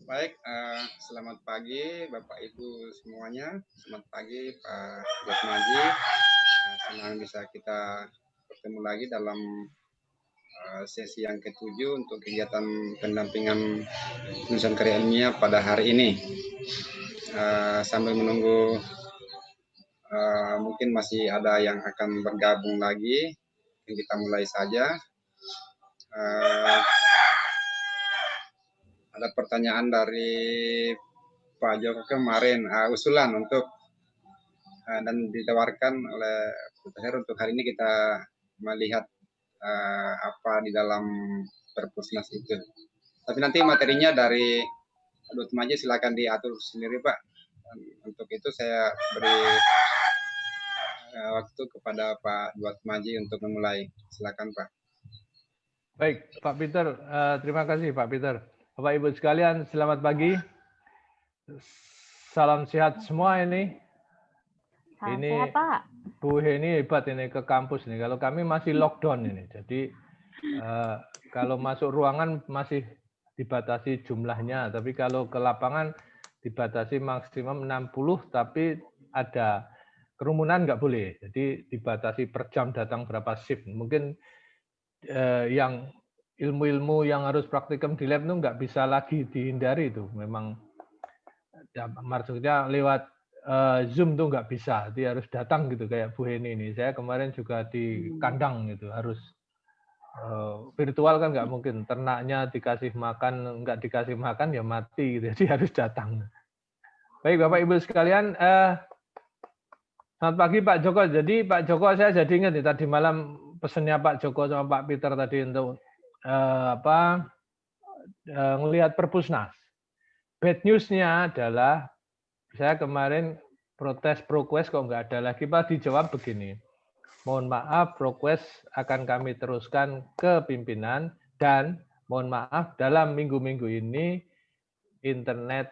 Baik, selamat pagi Bapak Ibu semuanya. Selamat pagi Pak Jatmaji. Senang bisa kita bertemu lagi dalam sesi yang ketujuh untuk kegiatan pendampingan penulisan karya ilmiah pada hari ini. Sambil menunggu mungkin masih ada yang akan bergabung lagi, kita mulai saja. Ada pertanyaan dari Pak Joko kemarin, usulan untuk dan ditawarkan oleh Profesor untuk hari ini kita melihat apa di dalam Perpusnas itu. Tapi nanti materinya dari Dut Maji silakan diatur sendiri Pak. Dan untuk itu saya beri waktu kepada Pak Dut Maji untuk memulai. Silakan Pak. Baik, Pak Peter. Terima kasih Pak Peter. Bapak Ibu sekalian, selamat pagi. Salam sehat semua ini. Salam ini sehat, Pak. Bu Heni hebat ini ke kampus nih. Kalau kami masih lockdown ini. Jadi kalau masuk ruangan masih dibatasi jumlahnya, tapi kalau ke lapangan dibatasi maksimum 60, tapi ada kerumunan nggak boleh. Jadi dibatasi per jam datang berapa shift. Mungkin yang ilmu-ilmu yang harus praktikum di lab itu nggak bisa lagi dihindari itu. Memang ya, maksudnya lewat Zoom tuh nggak bisa, dia harus datang gitu kayak Bu Heni ini. Saya kemarin juga di kandang gitu, harus virtual kan nggak mungkin. Ternaknya dikasih makan, nggak dikasih makan ya mati gitu. Jadi harus datang. Baik Bapak Ibu sekalian, selamat pagi Pak Joko. Jadi Pak Joko saya jadi ingat nih tadi malam pesannya Pak Joko sama Pak Peter tadi untuk ngelihat Perpusnas. Bad news-nya adalah saya kemarin protes ProQuest kok nggak ada lagi Pak, dijawab begini. Mohon maaf, ProQuest akan kami teruskan ke pimpinan dan mohon maaf dalam minggu-minggu ini internet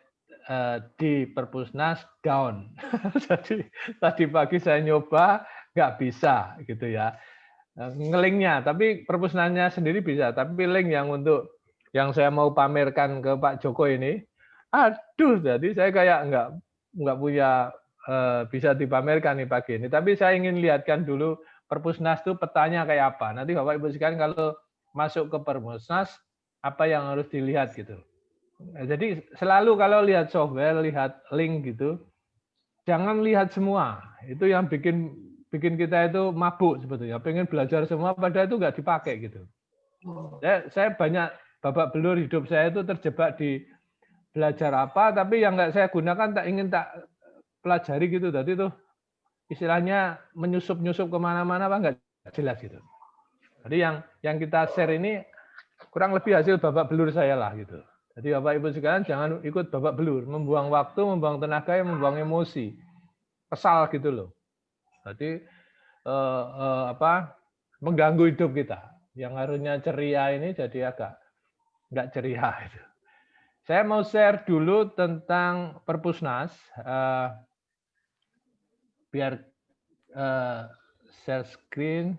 di Perpusnas down. Jadi tadi pagi saya nyoba nggak bisa gitu ya. Ngelinknya, tapi Perpusnasnya sendiri bisa, tapi link yang untuk yang saya mau pamerkan ke Pak Joko ini, aduh, jadi saya kayak nggak punya bisa dipamerkan nih pagi ini. Tapi saya ingin lihatkan dulu Perpusnas itu petanya kayak apa. Nanti Bapak Ibu sekalian kalau masuk ke Perpusnas, apa yang harus dilihat gitu. Nah, jadi selalu kalau lihat software, lihat link gitu, jangan lihat semua. Itu yang bikin kita itu mabuk sebetulnya. Pengen belajar semua, padahal itu nggak dipakai gitu. Saya banyak babak belur hidup saya itu terjebak di belajar apa, tapi yang nggak saya gunakan tak ingin tak pelajari gitu. Tadi tuh istilahnya menyusup-nyusup kemana-mana apa nggak jelas gitu. Jadi yang kita share ini kurang lebih hasil babak belur saya lah gitu. Jadi Bapak Ibu sekalian jangan ikut babak belur, membuang waktu, membuang tenaga, membuang emosi, kesal gitu loh. Jadi mengganggu hidup kita. Yang harusnya ceria ini jadi agak nggak ceria. Gitu. Saya mau share dulu tentang Perpusnas. Biar share screen.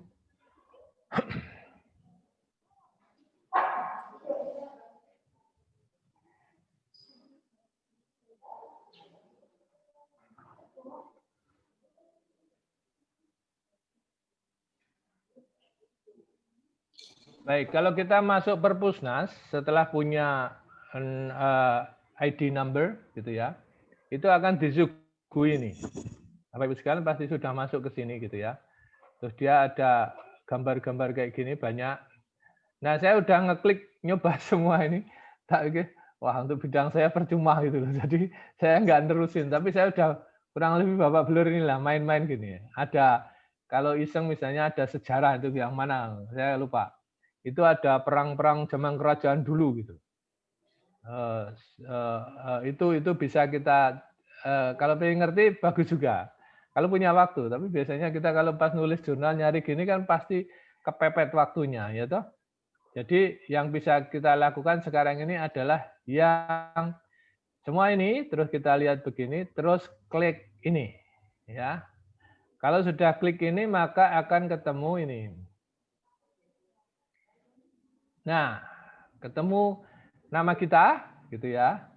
Baik, kalau kita masuk Perpusnas setelah punya ID number gitu ya, itu akan disuguhi ini. Bapak Ibu sekalian pasti sudah masuk ke sini gitu ya. Terus dia ada gambar-gambar kayak gini banyak. Nah, saya udah ngeklik nyoba semua ini. Wah, untuk bidang saya percuma gitu loh. Jadi saya nggak nerusin, tapi saya udah kurang lebih babak belur inilah main-main gini. Ada kalau iseng misalnya ada sejarah itu yang mana? Saya lupa. Itu ada perang-perang zaman kerajaan dulu gitu. Itu bisa kita kalau pengen ngerti bagus juga. Kalau punya waktu, tapi biasanya kita kalau pas nulis jurnal nyari gini kan pasti kepepet waktunya, ya toh. Jadi yang bisa kita lakukan sekarang ini adalah yang semua ini, terus kita lihat begini, terus klik ini, ya. Kalau sudah klik ini maka akan ketemu ini. Nah, ketemu nama kita, gitu ya.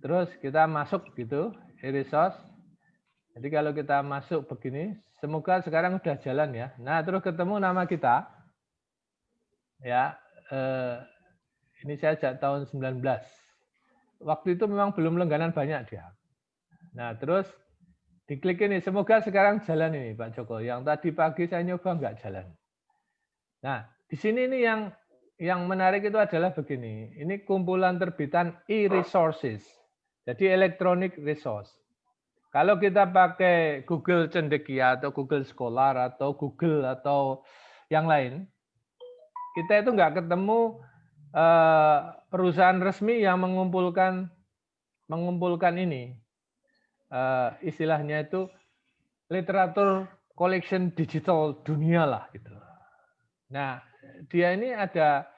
terus kita masuk gitu, e-resource. Jadi kalau kita masuk begini, semoga sekarang udah jalan ya. Nah, terus ketemu nama kita. Ya, ini saya sejak tahun 19. Waktu itu memang belum langganan banyak dia. Nah, terus diklik ini, semoga sekarang jalan ini Pak Joko. Yang tadi pagi saya nyoba nggak jalan. Nah, di sini ini yang menarik itu adalah begini. Ini kumpulan terbitan e-resources. Jadi electronic resource. Kalau kita pakai Google Cendekia atau Google Scholar atau Google atau yang lain, kita itu nggak ketemu perusahaan resmi yang mengumpulkan ini. Istilahnya itu literatur collection digital dunia lah gitu. Nah, dia ini ada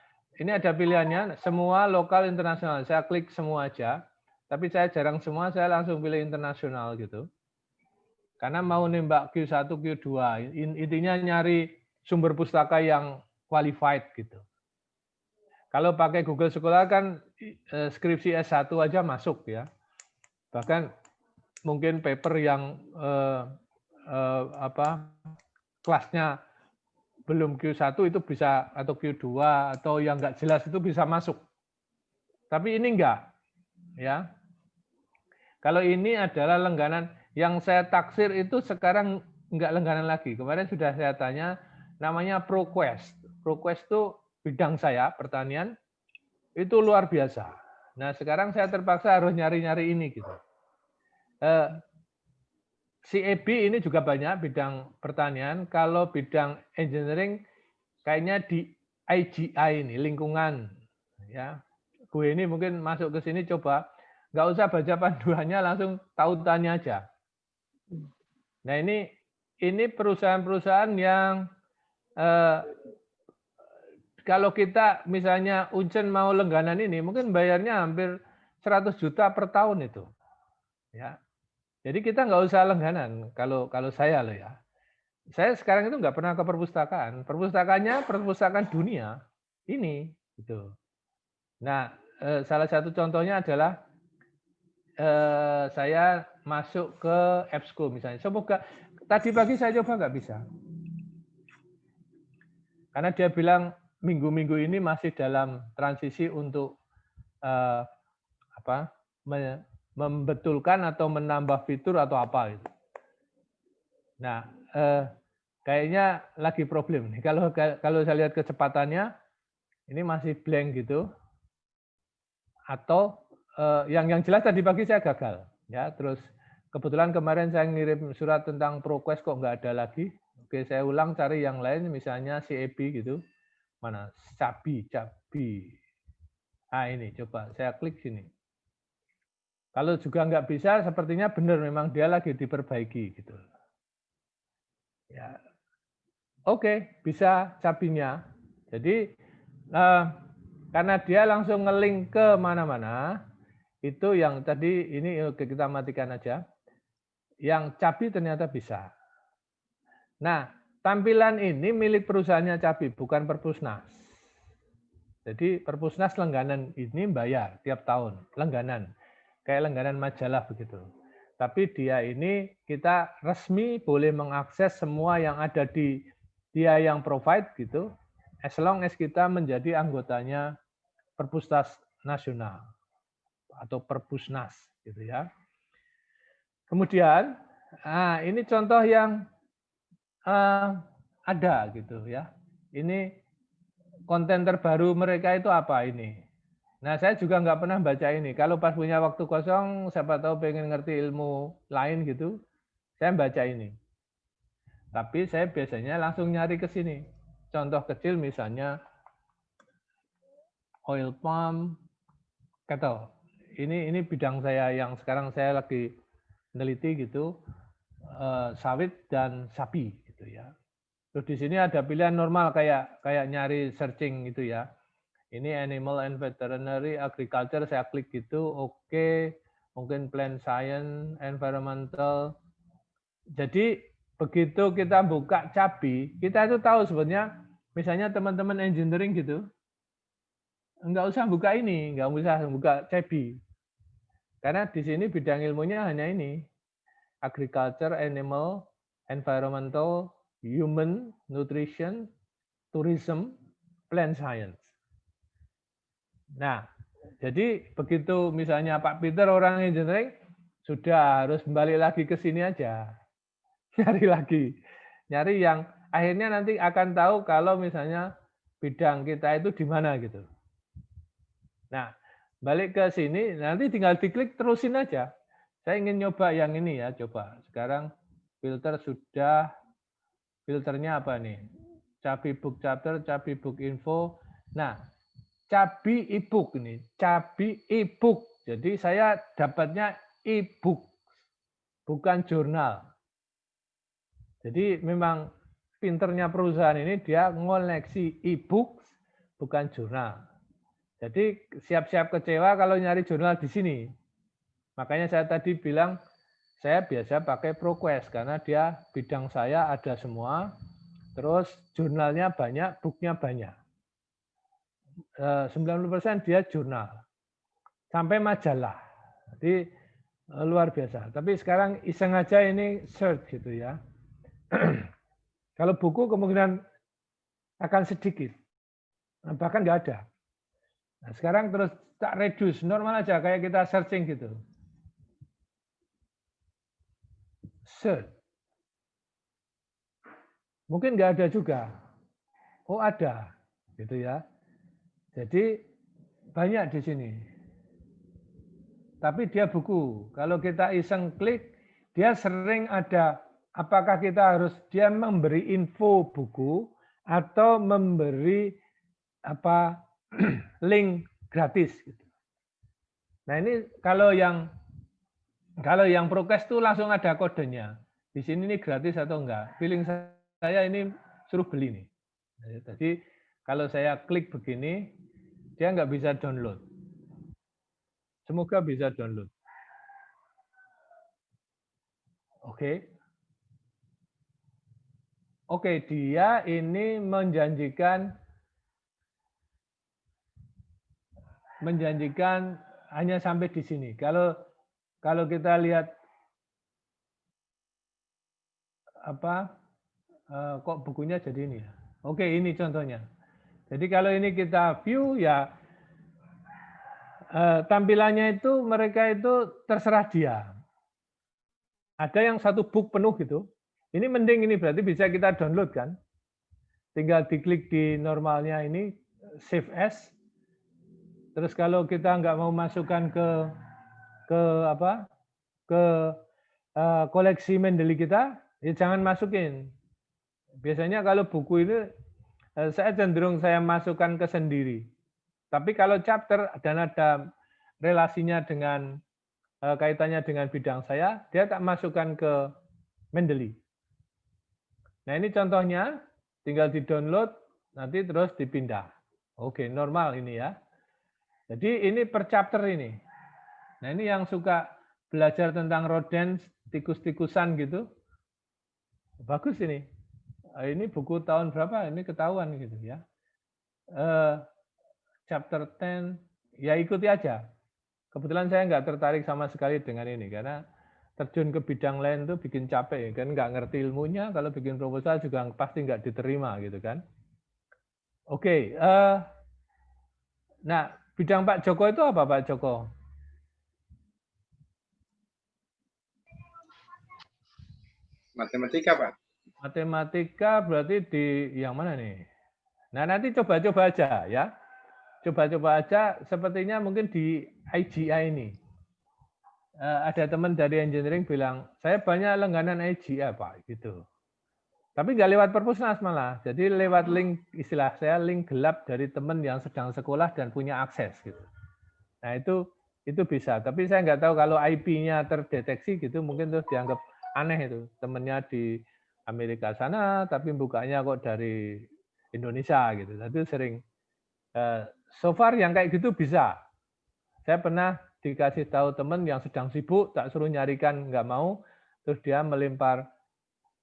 pilihannya semua lokal internasional. Saya klik semua aja, tapi saya jarang semua, saya langsung pilih internasional gitu. Karena mau nembak Q1, Q2, intinya nyari sumber pustaka yang qualified gitu. Kalau pakai Google Scholar kan skripsi S1 aja masuk ya. Bahkan mungkin paper yang kelasnya belum Q1 itu bisa, atau Q2 atau yang nggak jelas itu bisa masuk. Tapi ini enggak ya. Kalau ini adalah langganan yang saya taksir itu sekarang enggak langganan lagi. Kemarin sudah saya tanya, namanya ProQuest. ProQuest itu bidang saya, pertanian, itu luar biasa. Nah, sekarang saya terpaksa harus nyari-nyari ini gitu. CAB ini juga banyak bidang pertanian. Kalau bidang engineering kayaknya di IGI ini, lingkungan. Ya, gue ini mungkin masuk ke sini coba, nggak usah baca panduannya, langsung tautannya aja. Nah, ini perusahaan-perusahaan yang kalau kita misalnya Uncen mau langganan ini, mungkin bayarnya hampir 100 juta per tahun itu. Ya. Jadi kita nggak usah langganan kalau saya loh ya. Saya sekarang itu nggak pernah ke perpustakaan. Perpustakaan dunia ini gitu. Nah, salah satu contohnya adalah saya masuk ke EBSCO misalnya. Semoga tadi pagi saya coba nggak bisa. Karena dia bilang minggu-minggu ini masih dalam transisi untuk membetulkan atau menambah fitur atau apa gitu. Nah, kayaknya lagi problem nih. Kalau saya lihat kecepatannya ini masih blank gitu. Atau yang jelas tadi pagi saya gagal ya. Terus kebetulan kemarin saya ngirim surat tentang ProQuest kok nggak ada lagi. Oke, saya ulang cari yang lain misalnya CAB gitu. Mana? Cabi. Ah, ini coba saya klik sini. Kalau juga nggak bisa, sepertinya benar memang dia lagi diperbaiki gitu. Ya, oke, bisa cabinya. Jadi karena dia langsung ngelink ke mana-mana, itu yang tadi ini oke, kita matikan aja. Yang cabi ternyata bisa. Nah, tampilan ini milik perusahaannya Cabi, bukan Perpusnas. Jadi Perpusnas langganan ini bayar tiap tahun, langganan. Kayak langganan majalah begitu. Tapi dia ini kita resmi boleh mengakses semua yang ada di dia yang provide gitu, as long as kita menjadi anggotanya Perpusnas Nasional atau Perpusnas gitu ya. Kemudian, ini contoh yang ada gitu ya. Ini konten terbaru mereka itu apa ini? Nah, saya juga nggak pernah baca ini. Kalau pas punya waktu kosong, siapa tahu pengen ngerti ilmu lain gitu, saya baca ini. Tapi saya biasanya langsung nyari ke sini. Contoh kecil misalnya oil palm cattle. Ini bidang saya yang sekarang saya lagi meneliti gitu, sawit dan sapi gitu ya. Terus di sini ada pilihan normal kayak nyari searching gitu ya. Ini animal and veterinary agriculture, saya klik gitu, oke. Mungkin plant science, environmental. Jadi begitu kita buka Cabi, kita itu tahu sebenarnya, misalnya teman-teman engineering gitu, nggak usah buka ini, nggak usah buka Cabi. Karena di sini bidang ilmunya hanya ini, agriculture, animal, environmental, human, nutrition, tourism, plant science. Nah, jadi begitu misalnya Pak Peter orang engineering, sudah harus kembali lagi ke sini aja. Nyari lagi. Nyari yang akhirnya nanti akan tahu kalau misalnya bidang kita itu di mana gitu. Nah, balik ke sini, nanti tinggal diklik terusin aja. Saya ingin nyoba yang ini ya, coba. Sekarang filter sudah, filternya apa nih? Cabi book chapter, cabi book info. Nah, cabi e-book ini, cabi e-book. Jadi saya dapatnya e-book, bukan jurnal. Jadi memang pinternya perusahaan ini dia ngoleksi e-book, bukan jurnal. Jadi siap-siap kecewa kalau nyari jurnal di sini. Makanya saya tadi bilang saya biasa pakai ProQuest karena dia bidang saya ada semua. Terus jurnalnya banyak, booknya banyak. 90% dia jurnal. Sampai majalah. Jadi luar biasa. Tapi sekarang iseng aja ini search gitu ya. Kalau buku kemungkinan akan sedikit. Bahkan nggak ada. Nah, sekarang terus tak reduce, normal aja kayak kita searching gitu. Search. Mungkin nggak ada juga. Oh ada, gitu ya. Jadi banyak di sini. Tapi dia buku. Kalau kita iseng klik, dia sering ada. Apakah kita harus dia memberi info buku atau memberi apa link gratis? Gitu. Nah ini kalau yang ProQuest itu langsung ada kodenya. Di sini ini gratis atau enggak? Feeling saya ini suruh beli nih. Jadi kalau saya klik begini, dia nggak bisa download. Semoga bisa download. Oke. Oke, dia ini menjanjikan hanya sampai di sini. Kalau kita lihat apa kok bukunya jadi ini ya. Oke, ini contohnya. Jadi kalau ini kita view ya tampilannya itu mereka itu terserah dia. Ada yang satu book penuh gitu. Ini mending ini berarti bisa kita download kan. Tinggal diklik di normalnya ini save as. Terus kalau kita nggak mau masukkan ke koleksi Mendeley kita, ya jangan masukin. Biasanya kalau buku ini saya cenderung saya masukkan ke sendiri. Tapi kalau chapter dan ada relasinya dengan kaitannya dengan bidang saya, dia tak masukkan ke Mendeley. Nah ini contohnya, tinggal di-download, nanti terus dipindah. Oke, normal ini ya. Jadi ini per chapter ini. Nah ini yang suka belajar tentang rodents, tikus-tikusan gitu. Bagus ini. Ini buku tahun berapa? Ini ketahuan gitu ya. Chapter 10, ya ikuti aja. Kebetulan saya nggak tertarik sama sekali dengan ini karena terjun ke bidang lain tuh bikin capek kan, nggak ngerti ilmunya, kalau bikin proposal juga pasti nggak diterima gitu kan. Oke, nah bidang Pak Joko itu apa Pak Joko? Matematika Pak. Matematika berarti di yang mana nih? Nah nanti coba-coba aja ya. Coba-coba aja, sepertinya mungkin di IGI ini. Ada teman dari engineering bilang, saya banyak langganan IGI Pak, gitu. Tapi nggak lewat perpusnas malah. Jadi lewat link, istilah saya link gelap dari teman yang sedang sekolah dan punya akses gitu. Nah itu bisa. Tapi saya nggak tahu kalau IP-nya terdeteksi gitu, mungkin terus dianggap aneh itu. Temennya di Amerika sana, tapi bukanya kok dari Indonesia gitu. Itu sering. So far yang kayak gitu bisa. Saya pernah dikasih tahu teman yang sedang sibuk, tak suruh nyarikan nggak mau, terus dia melempar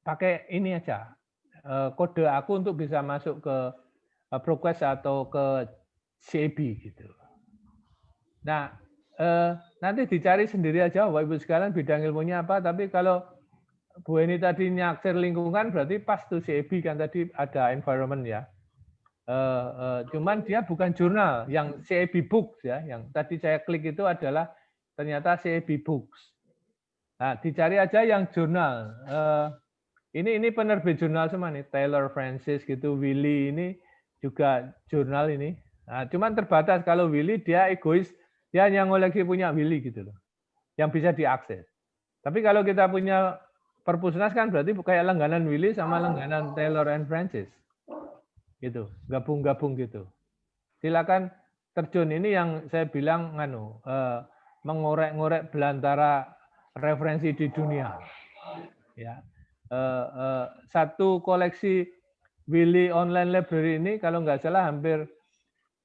pakai ini aja kode aku untuk bisa masuk ke ProQuest atau ke CAB gitu. Nah nanti dicari sendiri aja Bapak Ibu sekalian bidang ilmunya apa. Tapi kalau Bu Eni tadi nyaksir lingkungan berarti pas tuh CEB kan tadi ada environment ya. Cuman dia bukan jurnal yang CEB Books ya. Yang tadi saya klik itu adalah ternyata CEB Books. Nah, dicari aja yang jurnal. Ini penerbit jurnal semua nih, Taylor Francis gitu, Willy ini juga jurnal ini. Nah, cuman terbatas kalau Willy dia egois, dia hanya ngoleksi punya Willy gitu loh, yang bisa diakses. Tapi kalau kita punya Perpusnas kan berarti kayak langganan Willy sama langganan Taylor and Francis, gitu, gabung-gabung gitu. Silakan terjun, ini yang saya bilang mengorek-ngorek belantara referensi di dunia. Ya, satu koleksi Willy Online Library ini kalau nggak salah hampir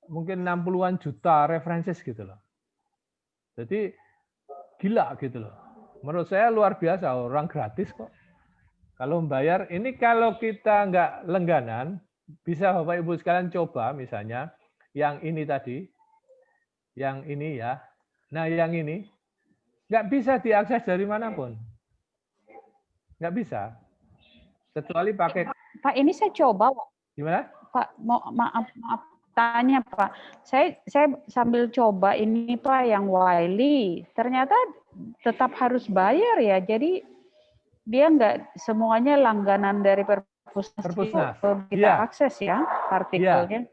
mungkin 60-an juta references gitu loh. Jadi gila gitu loh. Menurut saya luar biasa, orang gratis kok. Kalau membayar, ini kalau kita nggak langganan, bisa Bapak Ibu sekalian coba misalnya yang ini tadi, yang ini ya. Nah yang ini nggak bisa diakses dari manapun. Nggak bisa. Kecuali pakai... Pak, ini saya coba. Gimana? Pak, maaf tanya Pak. Saya sambil coba ini Pak yang Wiley. Ternyata tetap harus bayar ya. Jadi dia nggak semuanya langganan dari Perpusnas kita akses ya artikelnya.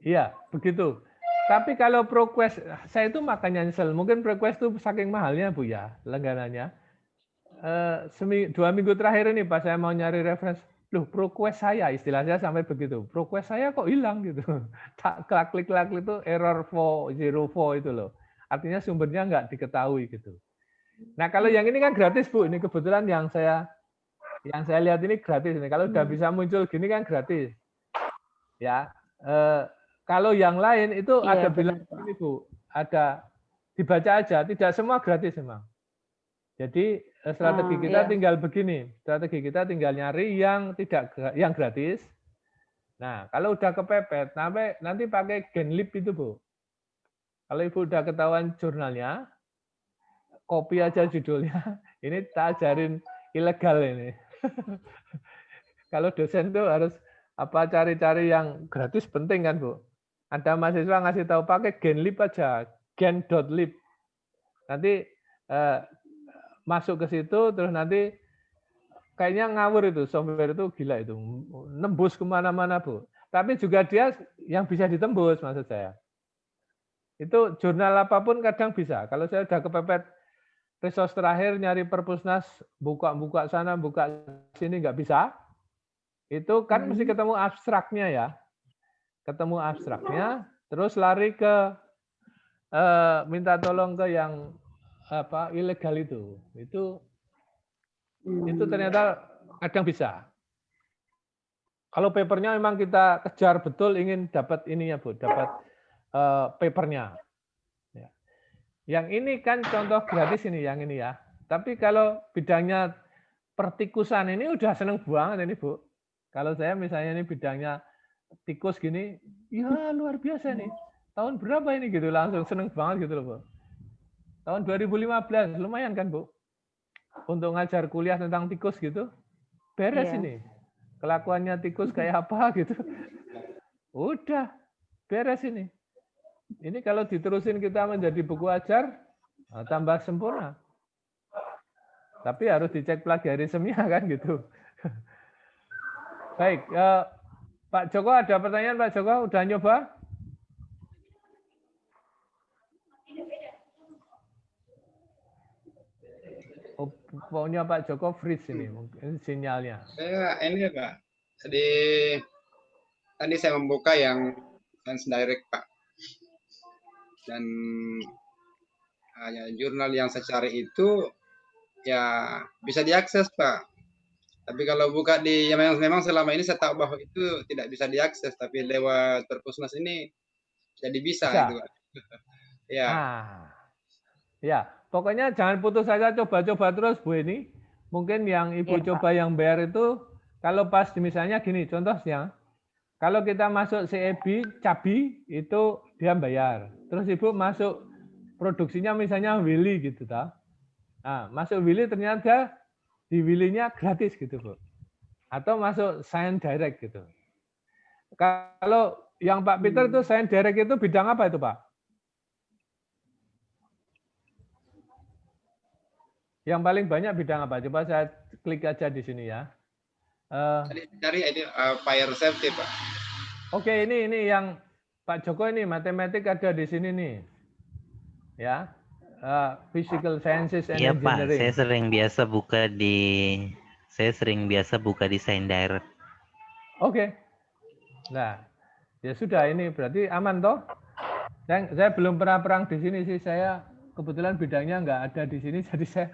Iya, begitu. Tapi kalau ProQuest, saya itu makanya nyesel. Mungkin ProQuest itu saking mahalnya Bu ya, langganannya. 2 minggu terakhir ini pas saya mau nyari referensi, loh ProQuest saya, istilahnya sampai begitu. ProQuest saya kok hilang gitu. Tak klik itu error 404 itu loh. Artinya sumbernya nggak diketahui gitu. Nah kalau yang ini kan gratis Bu, ini kebetulan yang saya lihat ini gratis ini. Kalau udah bisa muncul gini kan gratis. Ya, kalau yang lain itu ada bilang ini Bu, ada dibaca aja, tidak semua gratis memang. Jadi strategi kita tinggal begini, strategi kita tinggal nyari yang gratis. Nah, kalau udah kepepet, nanti pakai Genlib itu Bu. Kalau Ibu udah ketahuan jurnalnya, copy aja judulnya. Ini tak ajarin ilegal ini. Kalau dosen tuh harus cari-cari yang gratis penting kan Bu. Ada mahasiswa ngasih tahu pakai Genlib aja, gen.lib. Nanti masuk ke situ terus nanti kayaknya ngawur itu, software itu gila itu, nembus kemana-mana Bu. Tapi juga dia yang bisa ditembus maksud saya. Itu jurnal apapun kadang bisa. Kalau saya udah kepepet resource terakhir nyari Perpusnas, buka sana, buka sini nggak bisa. Itu kan mesti ketemu abstraknya ya. Ketemu abstraknya, terus lari ke minta tolong ke yang ilegal itu. Itu ternyata kadang bisa. Kalau papernya memang kita kejar betul ingin dapat ininya Bu, dapat papernya. Yang ini kan contoh gratis ini, yang ini ya. Tapi kalau bidangnya pertikusan ini udah seneng banget ini Bu. Kalau saya misalnya ini bidangnya tikus gini, ya luar biasa nih. Tahun berapa ini gitu, langsung seneng banget gitu loh Bu. Tahun 2015, lumayan kan Bu. Untuk ngajar kuliah tentang tikus gitu, beres ini. Kelakuannya tikus kayak apa gitu. Udah, beres ini. Ini kalau diterusin kita menjadi buku ajar, tambah sempurna. Tapi harus dicek plagiarismenya kan gitu. Baik, Pak Joko ada pertanyaan Pak Joko? Udah nyoba? Oh, pokoknya Pak Joko freeze ini, mungkin sinyalnya. Saya ini Pak, tadi saya membuka yang Science Direct Pak. Dan jurnal yang saya cari itu ya bisa diakses Pak. Tapi kalau buka di memang selama ini saya tahu bahwa itu tidak bisa diakses, tapi lewat Perpusnas ini jadi bisa. Itu Pak. Ya. Ya, pokoknya jangan putus saja, coba-coba terus Bu ini. Mungkin yang Ibu coba yang bayar itu kalau pas misalnya gini contohnya. Kalau kita masuk CEB, Cabi itu dia bayar. Terus Ibu masuk produksinya misalnya Willy gitu ta. Nah, masuk Willy ternyata di Willy-nya gratis gitu, Bu. Atau masuk Science Direct gitu. Kalau yang Pak Peter itu Science Direct itu bidang apa itu, Pak? Yang paling banyak bidang apa? Coba saya klik aja di sini ya. Dari ini fire safety, Pak. Oke, ini yang Pak Joko ini matematik ada di sini nih. Ya. Physical Sciences and Iya Pak, Engineering. saya sering biasa buka di Science Direct. Oke. Nah, ya sudah ini berarti aman toh? Saya belum pernah perang di sini sih. Saya kebetulan bidangnya nggak ada di sini, jadi saya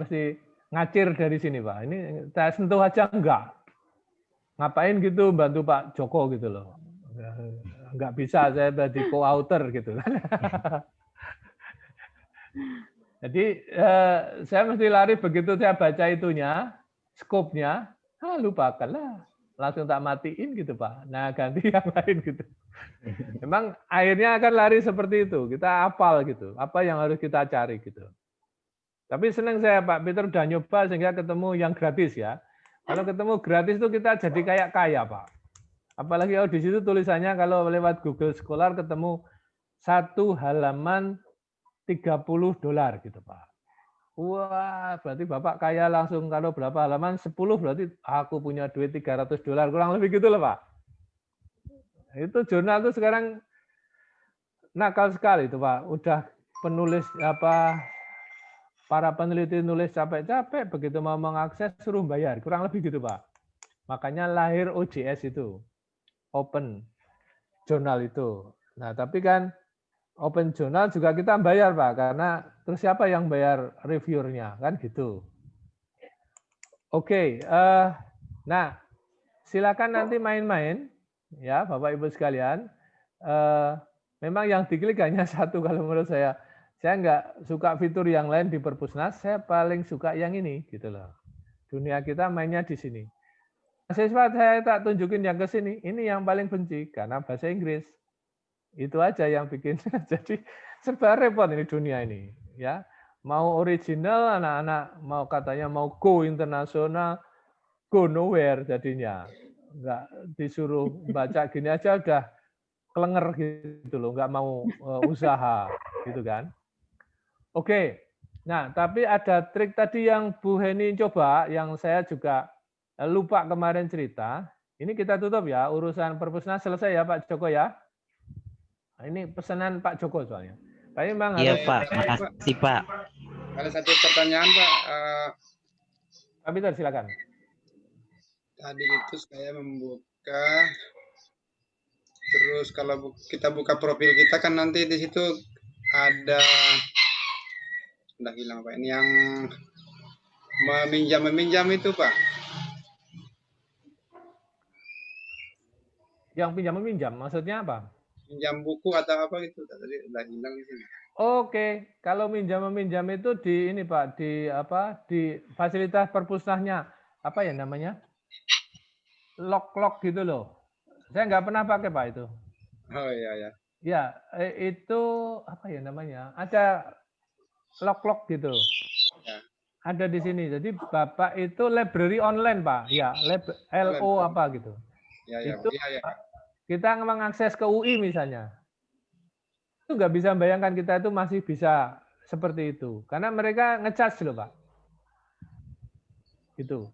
mesti ngacir dari sini, Pak. Ini saya sentuh aja enggak. Ngapain gitu bantu Pak Joko gitu loh. Nggak bisa, saya tadi co-author gitu kan. Jadi saya mesti lari begitu saya baca itunya, skopnya, lupakanlah. Langsung tak matiin gitu Pak. Nah ganti yang lain gitu. Memang akhirnya akan lari seperti itu. Kita hafal gitu. Apa yang harus kita cari gitu. Tapi senang saya Pak Peter udah nyoba sehingga ketemu yang gratis ya. Kalau ketemu gratis itu kita jadi kayak kaya Pak. Apalagi di situ tulisannya kalau lewat Google Scholar ketemu 1 halaman $30 gitu Pak. Wah, berarti Bapak kaya langsung. Kalau berapa halaman? 10 berarti aku punya duit $300. Kurang lebih gitu loh Pak. Itu jurnal itu sekarang nakal sekali itu Pak. Udah penulis para peneliti nulis capek-capek, begitu mau mengakses suruh bayar. Kurang lebih gitu Pak. Makanya lahir OJS itu. Open Journal itu. Nah, tapi kan Open Journal juga kita bayar Pak, karena terus siapa yang bayar reviewernya kan gitu. Oke, nah silakan nanti main-main ya Bapak Ibu sekalian. Memang yang diklik hanya satu kalau menurut saya. Saya nggak suka fitur yang lain di Perpusnas, saya paling suka yang ini gitu loh. Dunia kita mainnya di sini. Siswa saya tak tunjukin yang ke sini, ini yang paling benci karena bahasa Inggris. Itu aja yang bikin jadi serba repot ini dunia ini ya. Mau original anak-anak mau katanya mau go internasional, go nowhere jadinya. Enggak disuruh baca gini aja udah kelenger gitu loh, enggak mau usaha gitu kan. Oke. Nah, tapi ada trik tadi yang Bu Heni coba yang saya juga lupa kemarin cerita. Ini kita tutup ya, urusan Perpusnas selesai ya Pak Joko ya. Nah, ini pesanan Pak Joko soalnya. Tapi memang Iya harus... Pak, makasih Pak. Ada satu pertanyaan Pak. Pak Peter silakan. Tadi itu saya membuka, terus kalau kita buka profil kita kan nanti di situ ada, udah hilang Pak. Ini yang meminjam itu Pak. Yang pinjam-meminjam maksudnya apa? Pinjam buku atau apa gitu tadi udah hilang di sini. Oke, kalau minjam-meminjam itu di ini Pak, di fasilitas Perpusnasnya apa ya namanya? Lock gitu loh. Saya nggak pernah pakai Pak itu. Oh iya ya. Ya, itu apa ya namanya? Ada lock gitu. Ya. Ada di sini. Jadi Bapak itu library online Pak. Ya, LO apa gitu. Ya, ya, itu ya, ya. Kita mengakses ke UI misalnya. Itu nggak bisa bayangkan kita itu masih bisa seperti itu. Karena mereka ngecas loh Pak. Gitu.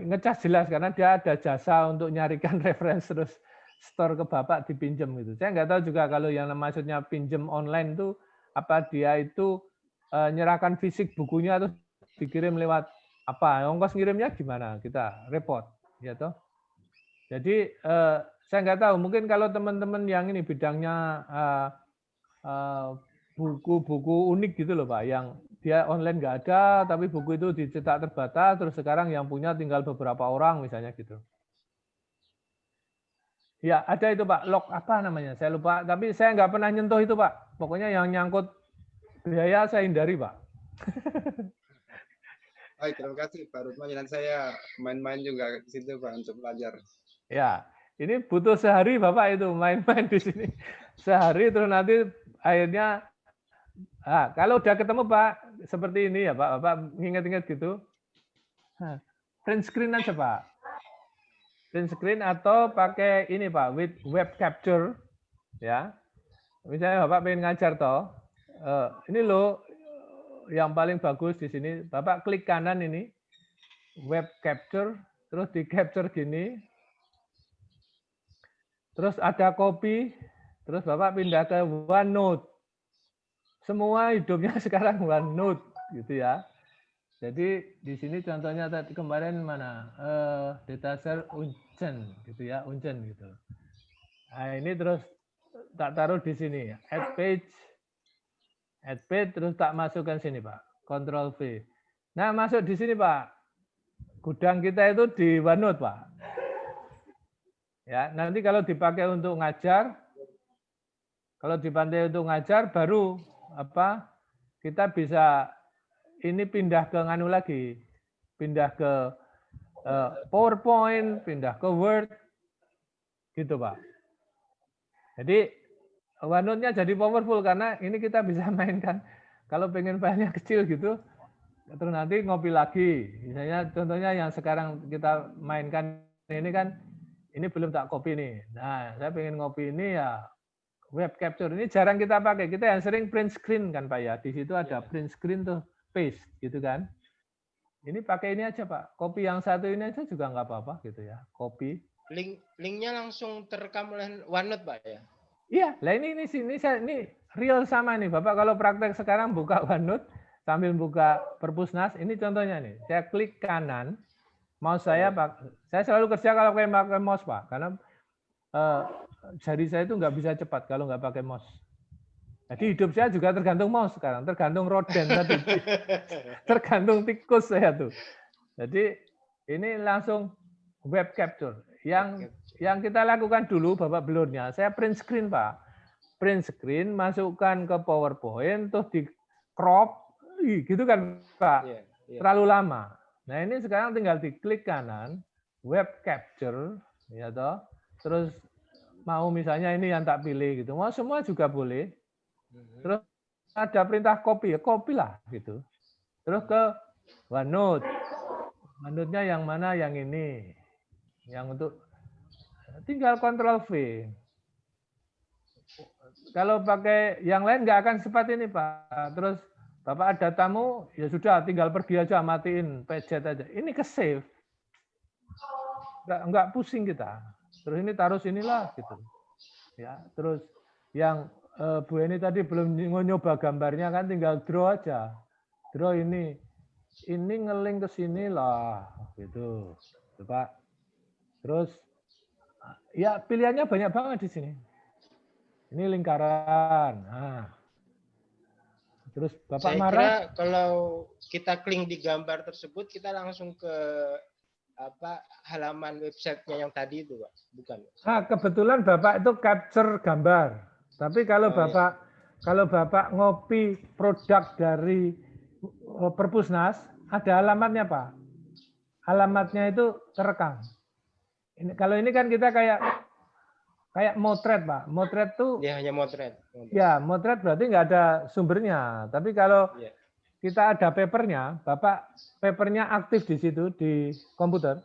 Ngecas jelas karena dia ada jasa untuk nyarikan referensi terus store ke Bapak dipinjam gitu. Saya nggak tahu juga kalau yang maksudnya pinjam online itu apa dia itu nyerahkan fisik bukunya atau dikirim lewat apa? Ongkos ngirimnya gimana? Kita repot, ya toh. Jadi saya nggak tahu, mungkin kalau teman-teman yang ini bidangnya buku-buku unik gitu loh Pak, yang dia online nggak ada, tapi buku itu dicetak terbatas, terus sekarang yang punya tinggal beberapa orang misalnya gitu. Ya ada itu Pak, log apa namanya, saya lupa, tapi saya nggak pernah nyentuh itu Pak. Pokoknya yang nyangkut biaya saya hindari Pak. Baik, terima kasih Pak Rutman. Nanti saya main-main juga ke situ Pak untuk belajar. Ya, ini butuh sehari Bapak itu main-main di sini. Sehari terus nanti akhirnya Kalau udah ketemu Pak, seperti ini ya Pak, Bapak ingat-ingat gitu. Print screen aja Pak. Print screen atau pakai ini Pak, with web capture, ya. Misalnya Bapak pengen ngajar toh, ini loh yang paling bagus di sini. Bapak klik kanan ini, web capture, terus di capture gini, terus ada copy, terus Bapak pindah ke OneNote. Semua hidupnya sekarang OneNote gitu ya. Jadi di sini contohnya tadi kemarin mana dataset Uncen gitu ya, Uncen gitu. Nah, ini terus tak taruh di sini ya, add page terus tak masukkan sini Pak, Ctrl V. Nah masuk di sini Pak, gudang kita itu di OneNote Pak. Ya nanti kalau dipakai untuk ngajar, baru apa kita bisa ini pindah ke nganu lagi, pindah ke PowerPoint, pindah ke Word, gitu Pak. Jadi OneNote-nya jadi powerful karena ini kita bisa mainkan. Kalau pengen filenya kecil gitu, terus nanti ngopi lagi. Misalnya contohnya yang sekarang kita mainkan ini kan, ini belum tak copy nih. Nah, saya pengen ngopi ini ya web capture. Ini jarang kita pakai. Kita yang sering print screen kan Pak ya. Di situ ada print screen tuh, paste gitu kan. Ini pakai ini aja Pak. Copy yang satu ini aja juga nggak apa-apa gitu ya. Copy. Linknya langsung terekam oleh OneNote Pak ya? Iya, lah ini real sama nih Bapak. Kalau praktek sekarang buka OneNote sambil buka Perpusnas, ini contohnya nih. Saya klik kanan, mouse saya selalu kerja kalau pakai mouse Pak, karena jari saya itu nggak bisa cepat kalau nggak pakai mouse. Jadi hidup saya juga tergantung mouse sekarang, tergantung roden tadi, tergantung tikus saya tuh. Jadi ini langsung web capture. Yang kita lakukan dulu Bapak belurnya, saya print screen Pak. Print screen, masukkan ke PowerPoint, terus di crop, gitu kan Pak. Terlalu lama. Nah ini sekarang tinggal diklik kanan, web capture, ya toh. Terus mau misalnya ini yang tak pilih gitu, mau semua juga boleh. Terus ada perintah copy, ya copy lah gitu. Terus ke OneNote. OneNote-nya yang mana? Yang ini. Yang untuk tinggal Ctrl V. Kalau pakai yang lain nggak akan seperti ini Pak. Terus Bapak ada tamu, ya sudah tinggal pergi aja, matiin pencet aja. Ini ke save. Nggak pusing kita. Terus ini taruh sinilah gitu. Ya, terus yang Bu Eni tadi belum nyoba gambarnya kan, tinggal draw aja. Draw ini ngeling ke sini lah gitu. Pak. Terus ya pilihannya banyak banget di sini. Ini lingkaran. Nah. Terus Bapak Saya marah. kira kalau kita klik di gambar tersebut, kita langsung ke halaman websitenya yang tadi itu, Pak. Bukan? Kebetulan Bapak itu capture gambar. Tapi kalau Bapak ngopi produk dari Perpusnas, ada alamatnya Pak. Alamatnya itu terekam. Kalau ini kan kita kayak motret Pak. Motret tuh dia hanya motret. Ya, motret berarti nggak ada sumbernya. Tapi kalau kita ada papernya, Bapak papernya aktif di situ di komputer.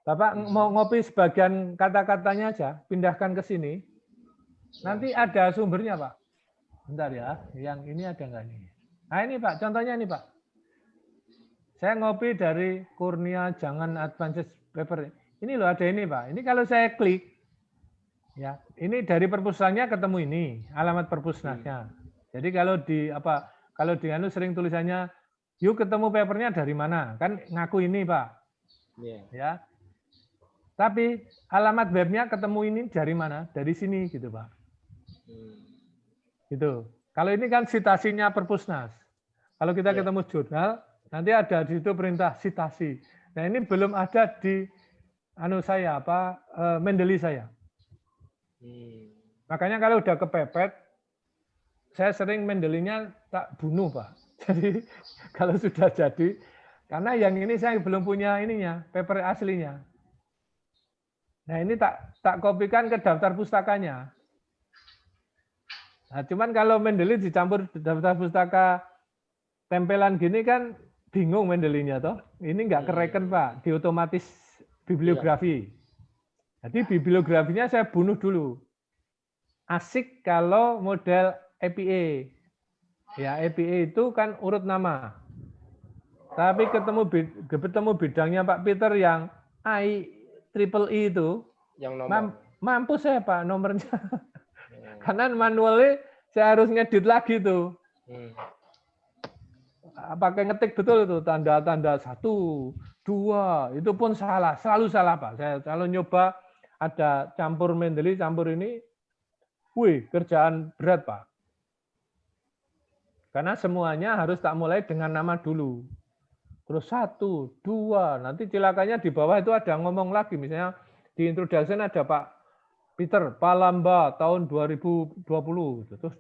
Bapak mau ngopi sebagian kata-katanya aja, pindahkan ke sini. Nanti ada sumbernya Pak. Bentar ya, yang ini ada nggak nih? Nah ini Pak, contohnya ini Pak. Saya ngopi dari Kurnia Jangan Advanced Paper. Ini loh ada ini Pak. Ini kalau saya klik, ya, ini dari perpusnasnya ketemu ini, alamat perpusnasnya. Jadi kalau di anu sering tulisannya, yuk ketemu papernya dari mana? Kan ngaku ini, Pak. Ya. Tapi alamat webnya ketemu ini dari mana? Dari sini gitu, Pak. Gitu. Kalau ini kan citasinya Perpusnas. Kalau kita ketemu jurnal, nanti ada di situ perintah citasi. Nah, ini belum ada di Mendeley saya. Makanya kalau udah kepepet, saya sering Mendeley-nya tak bunuh, Pak. Jadi kalau sudah jadi, karena yang ini saya belum punya ininya, paper aslinya. Nah ini tak kopikan ke daftar pustakanya. Nah, cuman kalau Mendeley dicampur daftar pustaka tempelan gini kan bingung Mendeley-nya toh. Ini nggak kereken Pak, di otomatis bibliografi. Jadi bibliografinya saya bunuh dulu. Asik kalau model APA. Ya, APA itu kan urut nama. Tapi ketemu bidangnya Pak Peter yang IEEE itu, Yang nomor. mampus saya Pak nomornya. Karena manualnya saya harus ngedit lagi tuh. Pakai ngetik betul itu tanda-tanda 1, 2, itu pun salah, selalu salah Pak. Saya kalau nyoba ada campur Mendeley, campur ini, wih kerjaan berat Pak. Karena semuanya harus tak mulai dengan nama dulu. Terus 1, 2, nanti cilakanya di bawah itu ada ngomong lagi, misalnya di introduction ada Pak Peter Palamba tahun 2020, terus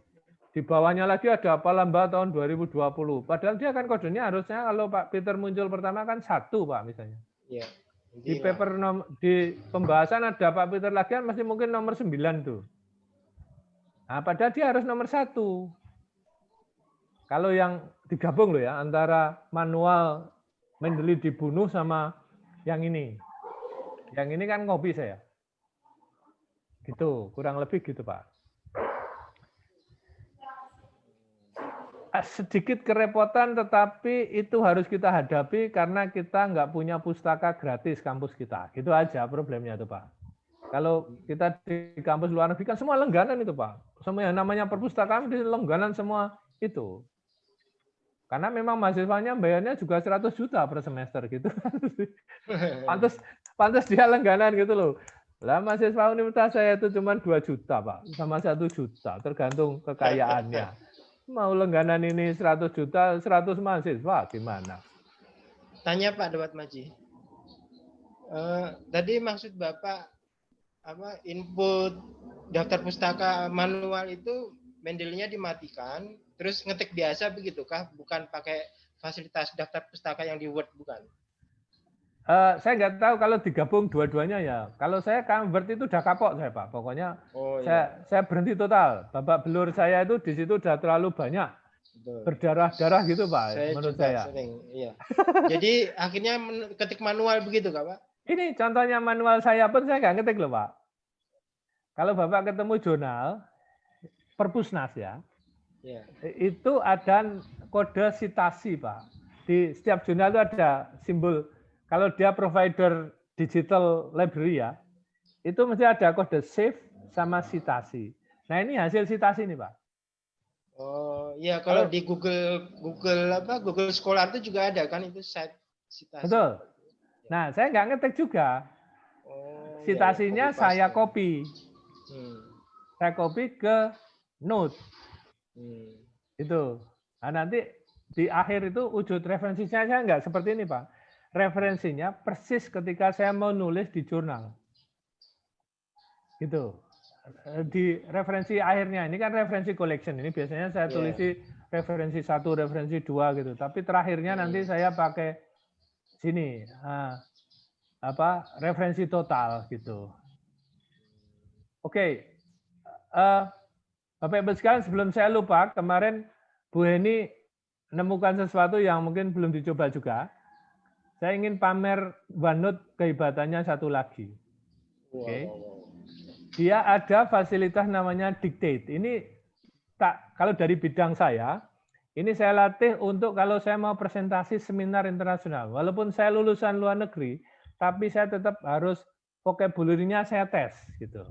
di bawahnya lagi ada Palamba tahun 2020. Padahal dia kan kodenya harusnya kalau Pak Peter muncul pertama kan 1 Pak misalnya. Iya. Di paper di pembahasan ada Pak Peter lagi kan masih mungkin nomor 9 tuh. Nah, padahal dia harus nomor 1. Kalau yang digabung loh ya antara manual Mendeley dibunuh sama yang ini. Yang ini kan ngopi saya. Gitu, kurang lebih gitu Pak. Sedikit kerepotan tetapi itu harus kita hadapi karena kita nggak punya pustaka gratis kampus kita. Gitu aja problemnya tuh Pak. Kalau kita di kampus luar negeri kan semua langganan itu Pak. Semua yang namanya perpustakaan di langganan semua itu. Karena memang mahasiswanya bayarnya juga 100 juta per semester gitu. Pantas dia langganan gitu loh. Lah mahasiswa universitas saya itu cuma 2 juta Pak, sama 1 juta tergantung kekayaannya. Mau langganan ini 100 juta, 100 mahasiswa gimana? Tanya Pak Dawat Maji. Tadi maksud Bapak apa input daftar pustaka manual itu Mendeley-nya dimatikan, terus ngetik biasa begitukah? Bukan pakai fasilitas daftar pustaka yang di Word, bukan? Saya nggak tahu kalau digabung dua-duanya ya. Kalau saya convert itu udah kapok saya Pak. Pokoknya saya berhenti total. Babak belur saya itu di situ udah terlalu banyak. Betul. Berdarah-darah gitu Pak, menurut saya. Sering, iya. Jadi akhirnya ketik manual begitu Kak Pak? Ini contohnya manual saya pun saya nggak ngetik loh Pak. Kalau Bapak ketemu jurnal, Perpusnas ya, itu ada kode citasi Pak. Di setiap jurnal itu ada simbol. Kalau dia provider digital library ya, itu mesti ada kode save sama citasi. Nah ini hasil citasi nih Pak. Oh iya, kalau di Google Scholar itu juga ada kan itu site citasi. Betul. Nah saya nggak ngetik juga. Citasinya saya copy. Saya copy ke Note. Itu. Nah, nanti di akhir itu wujud referensinya saya nggak seperti ini, Pak. Referensinya persis ketika saya mau nulis di jurnal. Gitu. Di referensi akhirnya ini kan referensi collection. Ini biasanya saya tulisi referensi 1, referensi 2 gitu. Tapi terakhirnya nanti saya pakai sini referensi total gitu. Oke. Bapak Ibu sekalian, sebelum saya lupa, kemarin Bu Heni menemukan sesuatu yang mungkin belum dicoba juga. Saya ingin pamer OneNote kehebatannya satu lagi. Oke. Dia ada fasilitas namanya Dictate. Ini kalau dari bidang saya, ini saya latih untuk kalau saya mau presentasi seminar internasional. Walaupun saya lulusan luar negeri, tapi saya tetap harus vocabulary-nya saya tes gitu.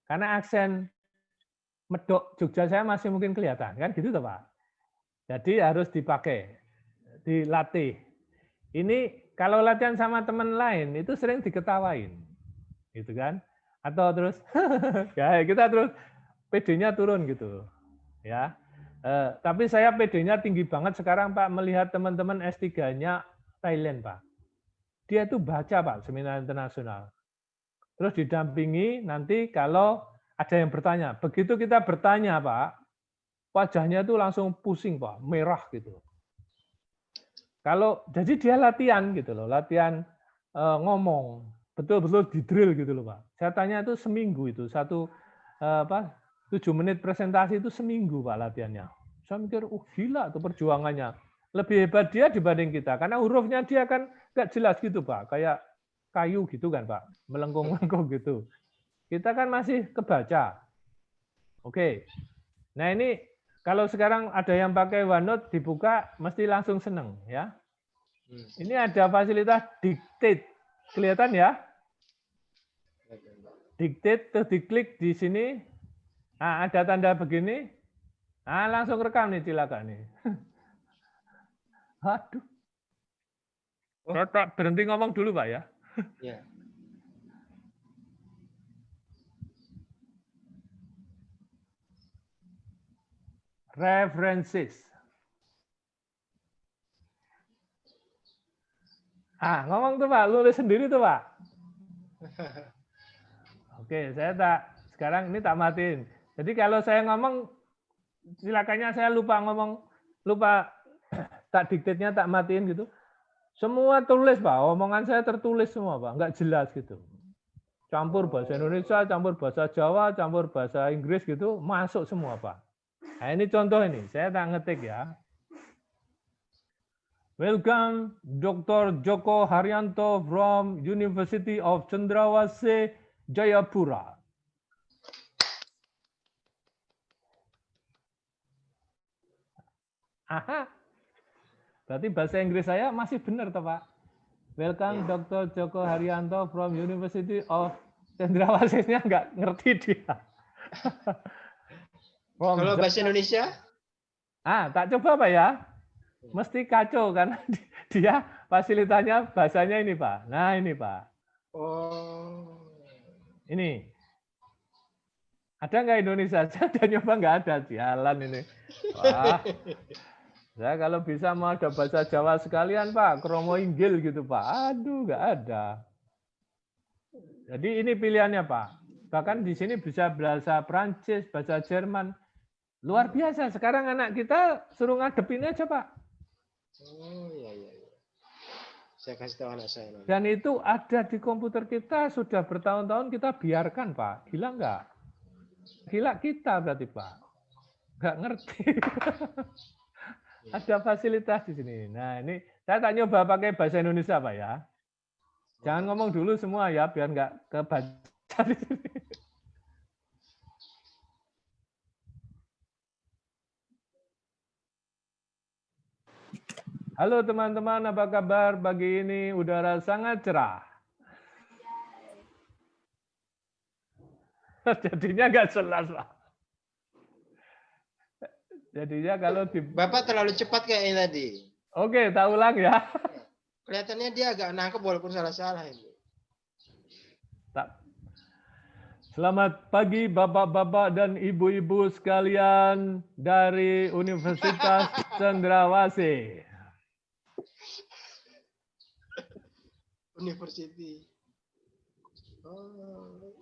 Karena aksen Medok Jogja saya masih mungkin kelihatan kan gitu toh Pak. Jadi harus dipakai, dilatih. Ini kalau latihan sama teman lain itu sering diketawain, gitu kan? Atau terus ya kita terus PD-nya turun gitu, ya. Tapi saya PD-nya tinggi banget sekarang Pak melihat teman-teman S3-nya Thailand Pak. Dia itu baca Pak seminar internasional. Terus didampingi nanti kalau ada yang bertanya. Begitu kita bertanya, Pak, wajahnya itu langsung pusing, Pak, merah gitu. Jadi dia latihan gitu loh, latihan ngomong, betul-betul di drill gitu loh Pak. Saya tanya itu seminggu itu 7 7 menit presentasi itu seminggu Pak latihannya. Saya mikir, gila tuh perjuangannya. Lebih hebat dia dibanding kita. Karena hurufnya dia kan nggak jelas gitu Pak. Kayak kayu gitu kan Pak. Melengkung-melengkung gitu. Kita kan masih kebaca. Oke. Nah ini kalau sekarang ada yang pakai OneNote dibuka, mesti langsung seneng ya. Ini ada fasilitas dictate. Kelihatan ya? Dictate, terus diklik di sini. Nah, ada tanda begini. Nah, langsung rekam nih Cilaka nih. Aduh. Saya tak berhenti ngomong dulu Pak ya. Ya. References. Ngomong tuh Pak, nulis sendiri tuh Pak. Oke, saya sekarang ini tak matiin. Jadi kalau saya ngomong, silakannya saya lupa ngomong, lupa tak diktatnya tak matiin gitu. Semua tulis Pak, omongan saya tertulis semua Pak, nggak jelas gitu. Campur bahasa Indonesia, campur bahasa Jawa, campur bahasa Inggris gitu, masuk semua Pak. Nah ini contoh ini, saya tak ngetik ya. Welcome Dr. Joko Haryanto from University of Cendrawasih, Jayapura. Aha. Berarti bahasa Inggris saya masih benar toh Pak. Welcome Dr. Joko Haryanto from University of Cendrawasihnya nggak ngerti dia. Kalau bahasa Indonesia? Tak coba Pak ya. Mesti kacau karena dia fasilitasnya bahasanya ini Pak. Nah ini Pak. Oh. Ini. Ada nggak Indonesia? Saya udah nyoba nggak ada. Jalan ini. Wah. Saya kalau bisa mau ada bahasa Jawa sekalian Pak. Kromo Inggil gitu Pak. Aduh nggak ada. Jadi ini pilihannya Pak. Bahkan di sini bisa bahasa Prancis, bahasa Jerman. Luar biasa. Sekarang anak kita suruh ngadepin aja Pak. Oh iya. Saya kasih tahu anak saya. Dan itu ada di komputer kita sudah bertahun-tahun kita biarkan Pak. Gila nggak? Gila kita berarti Pak. Nggak ngerti. Ada fasilitas di sini. Nah ini saya tak nyoba pakai bahasa Indonesia Pak ya. Jangan ngomong dulu semua ya biar nggak kebaca di sini. Halo teman-teman, apa kabar? Pagi ini udara sangat cerah. Jadinya nggak jelas, Pak. Jadinya kalau di... Bapak terlalu cepat kayaknya tadi. Oke, tak ulang ya. Kelihatannya dia agak nangkep walaupun salah-salah ini. Selamat pagi Bapak-bapak dan Ibu-ibu sekalian dari Universitas Cendrawasih. University. Oh.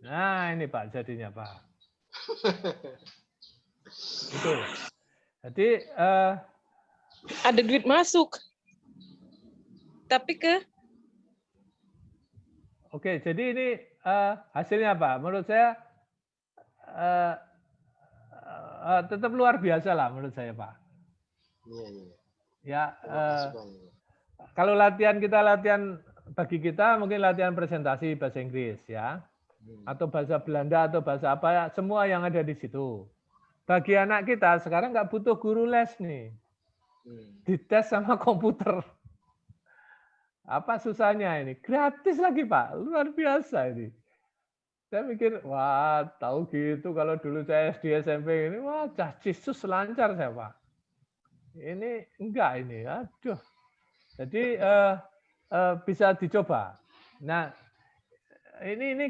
Nah, ini Pak jadinya, Pak. Itu. Jadi ada duit masuk. Tapi Oke, jadi ini hasilnya Pak. Menurut saya tetap luar biasa lah menurut saya Pak. Iya. Ya, kalau kita latihan bagi kita mungkin latihan presentasi bahasa Inggris ya, atau bahasa Belanda atau bahasa apa ya, semua yang ada di situ. Bagi anak kita sekarang nggak butuh guru les nih, dites sama komputer. Apa susahnya ini? Gratis lagi Pak, luar biasa ini. Saya mikir, wah tahu gitu kalau dulu saya SD SMP ini, wah cacisus lancar saya Pak. Ini enggak ini, aduh. Jadi bisa dicoba. Nah, ini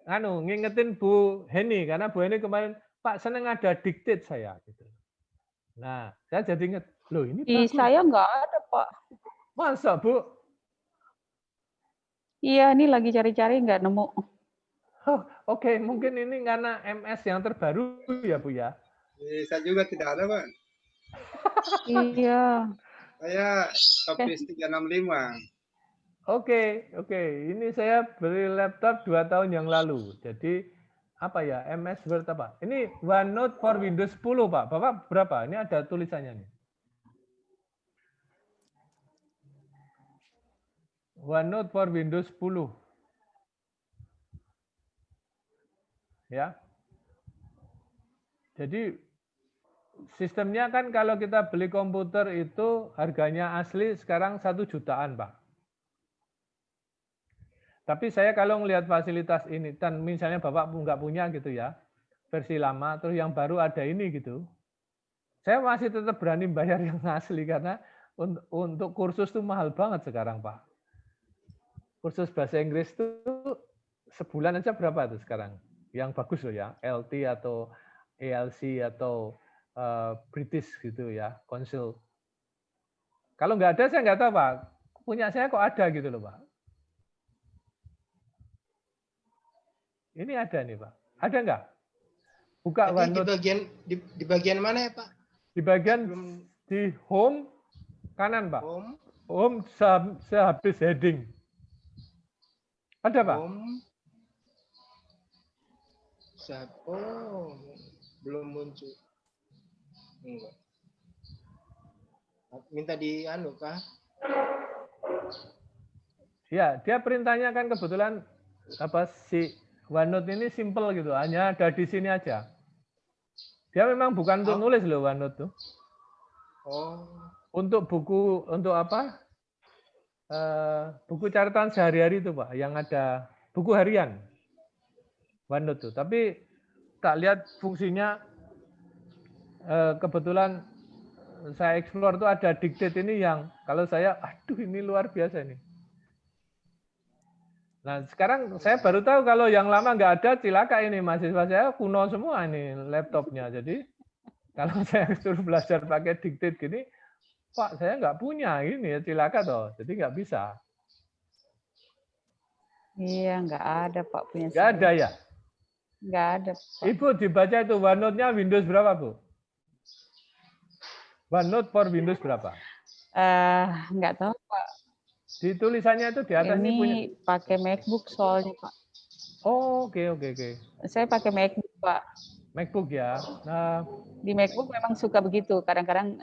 ngingetin Bu Heni karena Bu Heni kemarin Pak seneng ada dictate saya gitu. Nah, saya jadi inget, loh ini Di bagus. saya nggak ada Pak. Masa Bu? Iya, ini lagi cari-cari nggak nemu. Oh, Oke, mungkin ini karena MS yang terbaru ya Bu ya. Saya juga tidak ada Pak. Iya. Saya Office 365. Oke. Ini saya beli laptop 2 tahun yang lalu. Jadi apa ya? MS Word apa? Ini OneNote for Windows 10, Pak. Bapak berapa? Ini ada tulisannya nih. OneNote for Windows 10. Ya. Jadi sistemnya kan kalau kita beli komputer itu harganya asli sekarang 1 jutaan, Pak. Tapi saya kalau melihat fasilitas ini, dan misalnya Bapak nggak punya gitu ya, versi lama, terus yang baru ada ini gitu, saya masih tetap berani bayar yang asli karena untuk kursus tuh mahal banget sekarang, Pak. Kursus bahasa Inggris itu sebulan aja berapa tuh sekarang? Yang bagus loh ya, LT atau ALC atau British gitu ya, Council. Kalau nggak ada saya nggak tahu, Pak. Punya saya kok ada gitu loh, Pak. Ini ada nih, Pak. Ada nggak? Buka Tadi OneNote. di bagian mana ya, Pak? Di bagian Belum di home kanan, Pak. home. Home sehabis heading. Ada, Pak? Home. Oh, belum muncul. Enggak. Minta di anu kah? Ya, dia perintahnya kan kebetulan apa si OneNote ini simple gitu, hanya ada di sini aja. Dia memang bukan untuk nulis loh OneNote tuh. Oh. Untuk buku, untuk apa? Buku catatan sehari-hari itu, Pak, yang ada buku harian OneNote tuh. Tapi tak lihat fungsinya, kebetulan saya explore tuh ada dictate ini yang kalau saya, aduh ini luar biasa ini. Nah sekarang saya baru tahu kalau yang lama nggak ada, cilaka ini, mahasiswa saya kuno semua ini laptopnya. Jadi kalau saya suruh belajar pakai dictate gini, Pak saya nggak punya ini ya, cilaka toh, jadi nggak bisa. Iya, nggak ada Pak punya Nggak ada ya? Nggak ada Pak. Ibu dibaca itu OneNote-nya Windows berapa, Bu? OneNote for Windows berapa? Nggak tahu Pak. Di tulisannya itu di atas ini punya. Ini pakai MacBook soalnya Pak. Oh, oke. Saya pakai MacBook Pak. MacBook ya. Nah, Di MacBook memang suka begitu. Kadang-kadang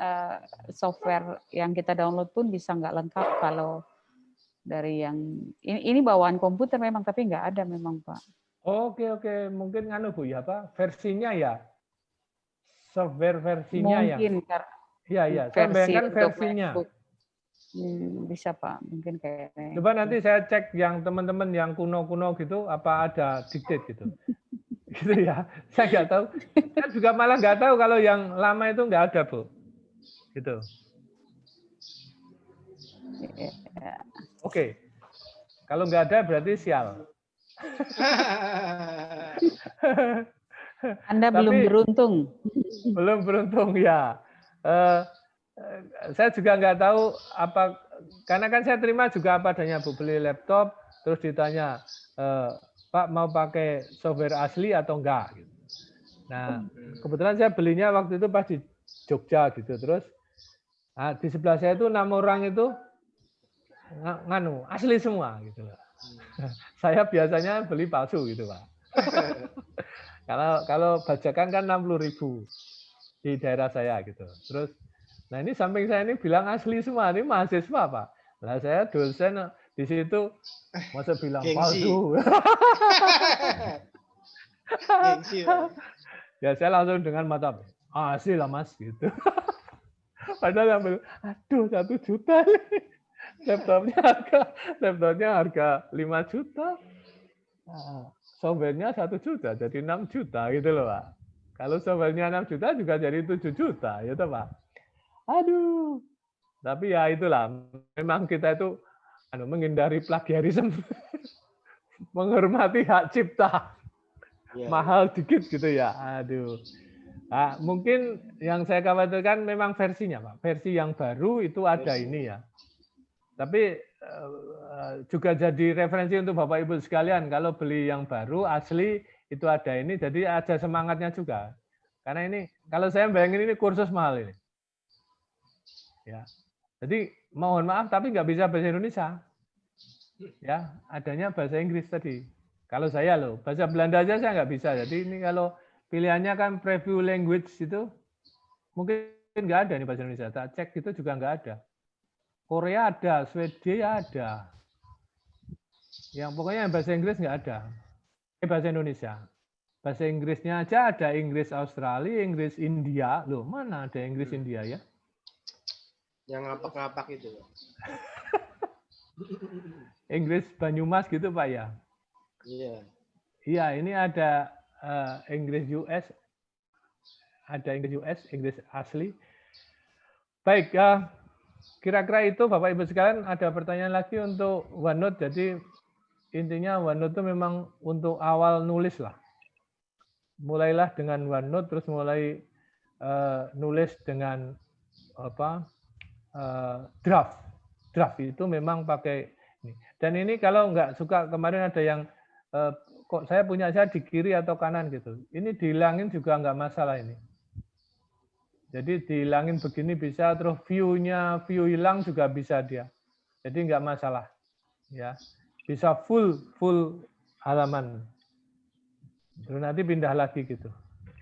software yang kita download pun bisa nggak lengkap kalau dari yang ini bawaan komputer memang, tapi nggak ada memang Pak. oke. Mungkin nganu Bu ya, apa? Versinya ya. Software versinya Mungkin ya. Iya. Saya bayangkan versinya. Bisa Pak, mungkin kayak. Coba nanti saya cek yang teman-teman yang kuno-kuno gitu, apa ada dictate gitu. Gitu ya. Saya nggak tahu. Saya juga malah nggak tahu kalau yang lama itu nggak ada, Bu. Gitu. Oke. Kalau nggak ada berarti sial. Anda belum beruntung. Belum beruntung ya. Saya juga nggak tahu apa, karena kan saya terima juga apa adanya, Bu, beli laptop terus ditanya, Pak mau pakai software asli atau enggak? Nah kebetulan saya belinya waktu itu pas di Jogja gitu, terus di sebelah saya itu 6 orang itu nganu asli semua gitu loh. Saya biasanya beli palsu gitu Pak. Kalau bajakan kan 60.000 di daerah saya gitu. Terus, nah ini samping saya ini bilang asli semua, ini mahasiswa Pak. Lah saya dosen di situ, masa bilang palsu. Ya saya langsung dengan mata, asli lah Mas gitu. Padahal yang bilang, aduh 1 juta. Laptopnya harga 5 juta. Softwarenya 1 juta, jadi 6 juta gitu loh Pak. Kalau softwarenya 6 juta juga jadi 7 juta, gitu Pak. Aduh. Tapi ya itulah, memang kita itu menghindari plagiarisme, menghormati hak cipta. Mahal dikit gitu ya. Aduh. Nah, mungkin yang saya khawatirkan memang versinya, Pak. Versi yang baru itu ada ini ya. Tapi juga jadi referensi untuk Bapak Ibu sekalian, kalau beli yang baru asli itu ada ini, jadi ada semangatnya juga. Karena ini kalau saya bayangin ini kursus mahal ini. Ya. Jadi mohon maaf tapi nggak bisa bahasa Indonesia. Ya, adanya bahasa Inggris tadi. Kalau saya loh, bahasa Belanda aja saya nggak bisa. Jadi ini kalau pilihannya kan preview language itu, mungkin nggak ada nih bahasa Indonesia. Tak cek itu juga nggak ada. Korea ada, Swedia ada. Yang pokoknya yang bahasa Inggris nggak ada. Bahasa Indonesia. Bahasa Inggrisnya aja ada Inggris Australia, Inggris India. Loh, mana ada Inggris India ya? Yang ngapak-ngapak itu. Inggris Banyumas gitu Pak ya? Iya. Iya, ini ada Inggris US, ada Inggris US, Inggris asli. Baik, kira-kira itu Bapak Ibu sekalian ada pertanyaan lagi untuk OneNote. Jadi intinya OneNote itu memang untuk awal nulis lah. Mulailah dengan OneNote, terus mulai nulis dengan apa draft. Draft itu memang pakai ini. Dan ini kalau nggak suka, kemarin ada yang kok saya punya saya di kiri atau kanan gitu. Ini dihilangin juga nggak masalah ini. Jadi dihilangin begini bisa, terus view hilang juga bisa dia. Jadi nggak masalah, ya. Bisa full halaman. Terus nanti pindah lagi gitu.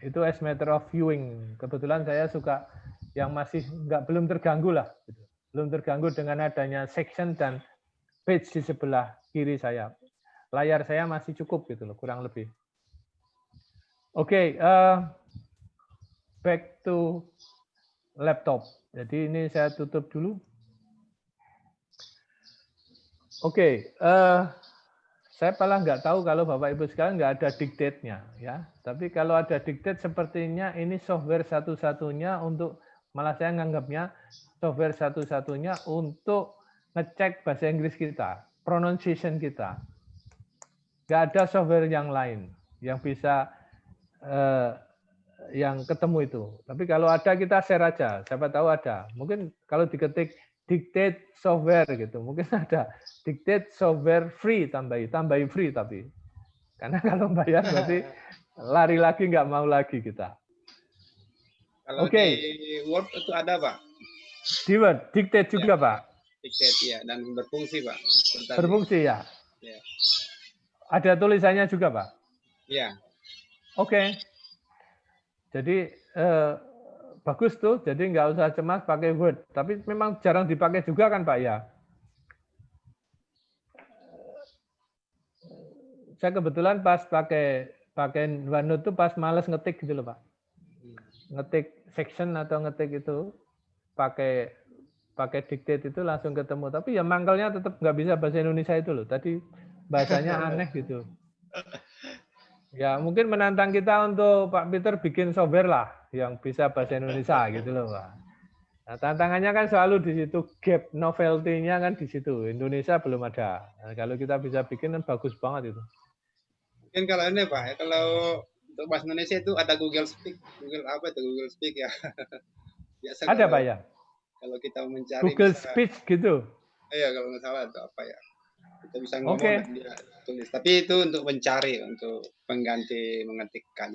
Itu as matter of viewing. Kebetulan saya suka yang masih belum terganggu lah. Gitu. Belum terganggu dengan adanya section dan page di sebelah kiri saya. Layar saya masih cukup gitu loh, kurang lebih. Oke, back to laptop. Jadi ini saya tutup dulu. Oke, saya malah nggak tahu kalau Bapak Ibu sekalian nggak ada dictate-nya ya. Tapi kalau ada dictate sepertinya ini software satu-satunya untuk, malah saya nganggapnya software satu-satunya untuk ngecek bahasa Inggris kita, pronunciation kita. Nggak ada software yang lain yang bisa yang ketemu itu. Tapi kalau ada kita share aja, siapa tahu ada. Mungkin kalau diketik dictate software gitu, mungkin ada dictate software free, tambahi free tapi. Karena kalau bayar berarti lari lagi, nggak mau lagi kita. Kalau di Word itu ada Pak. Di Word, dictate juga Pak. Dictate ya, dan berfungsi Pak. Berfungsi ya. Ya. Ada tulisannya juga Pak. Iya. Oke. Jadi bagus tuh, jadi nggak usah cemas pakai Word. Tapi memang jarang dipakai juga kan Pak ya. Saya kebetulan pas pakai OneNote tuh pas males ngetik gitu loh Pak. Ngetik section atau ngetik itu pakai dictate itu langsung ketemu. Tapi ya mangkelnya tetap nggak bisa bahasa Indonesia itu loh. Tadi bahasanya aneh gitu. Ya mungkin menantang kita untuk Pak Peter bikin software lah yang bisa bahasa Indonesia gitu loh Pak. Nah, tantangannya kan selalu di situ, gap novelty-nya kan di situ. Indonesia belum ada. Nah, kalau kita bisa bikin kan bagus banget itu. Mungkin kalau ini Pak, ya, kalau untuk bahasa Indonesia itu ada Google Speak. Google apa itu Google Speak ya? Biasa ada kalau, Pak ya? Kalau kita mencari Google bisa, Speech gitu. Iya kalau nggak salah itu apa ya? Kita bisa ngomong dan dia tulis. Tapi itu untuk mencari, untuk pengganti mengetikkan.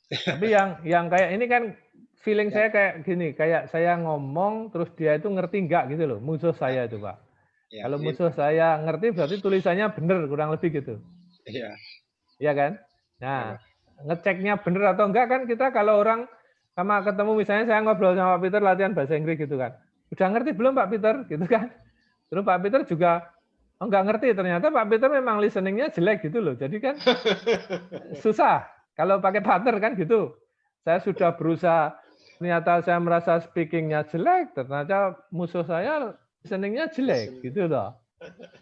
Tapi yang kayak ini kan feeling saya kayak gini, kayak saya ngomong terus dia itu ngerti enggak gitu loh, musuh saya itu Pak. Ya, kalau musuh saya ngerti berarti tulisannya benar kurang lebih gitu. Iya. Iya kan? Nah, ngeceknya benar atau enggak kan kita kalau orang sama ketemu misalnya saya ngobrol sama Pak Peter latihan bahasa Inggris gitu kan. Udah ngerti belum Pak Peter gitu kan? Terus Pak Peter juga enggak ngerti, ternyata Pak Peter memang listening-nya jelek gitu loh. Jadi kan susah. Kalau pakai partner kan gitu. Saya sudah berusaha, ternyata saya merasa speaking-nya jelek, ternyata musuh saya listening-nya jelek gitu loh.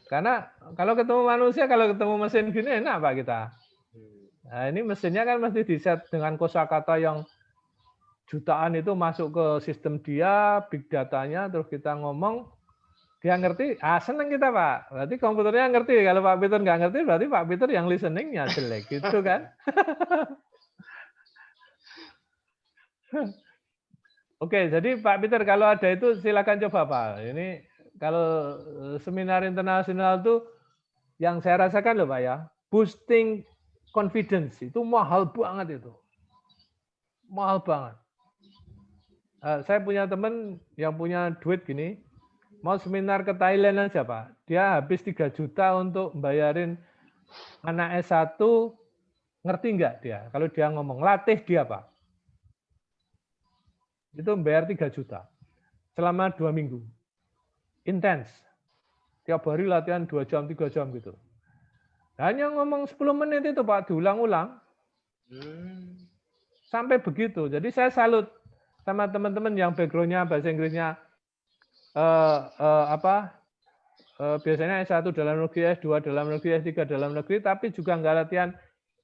Karena kalau ketemu manusia, kalau ketemu mesin gini enak Pak kita. Nah, ini mesinnya kan mesti di-set dengan kosakata yang jutaan itu masuk ke sistem dia, big datanya, terus kita ngomong, dia ngerti, seneng kita Pak. Berarti komputernya ngerti. Kalau Pak Peter nggak ngerti, berarti Pak Peter yang listening-nya jelek gitu kan. Oke, jadi Pak Peter kalau ada itu silakan coba Pak. Ini kalau seminar internasional tuh yang saya rasakan loh Pak ya, boosting confidence itu mahal banget itu. Mahal banget. Saya punya teman yang punya duit gini, mau seminar ke Thailand aja Pak. Dia habis 3 juta untuk bayarin anak S1 ngerti nggak dia? Kalau dia ngomong, latih dia Pak. Itu bayar 3 juta. Selama 2 minggu. Intens. Tiap hari latihan 2 jam, 3 jam gitu. Hanya ngomong 10 menit itu Pak, diulang-ulang. Sampai begitu. Jadi saya salut sama teman-teman yang background-nya bahasa Inggrisnya biasanya S1 dalam negeri, S2 dalam negeri, S3 dalam negeri, tapi juga nggak latihan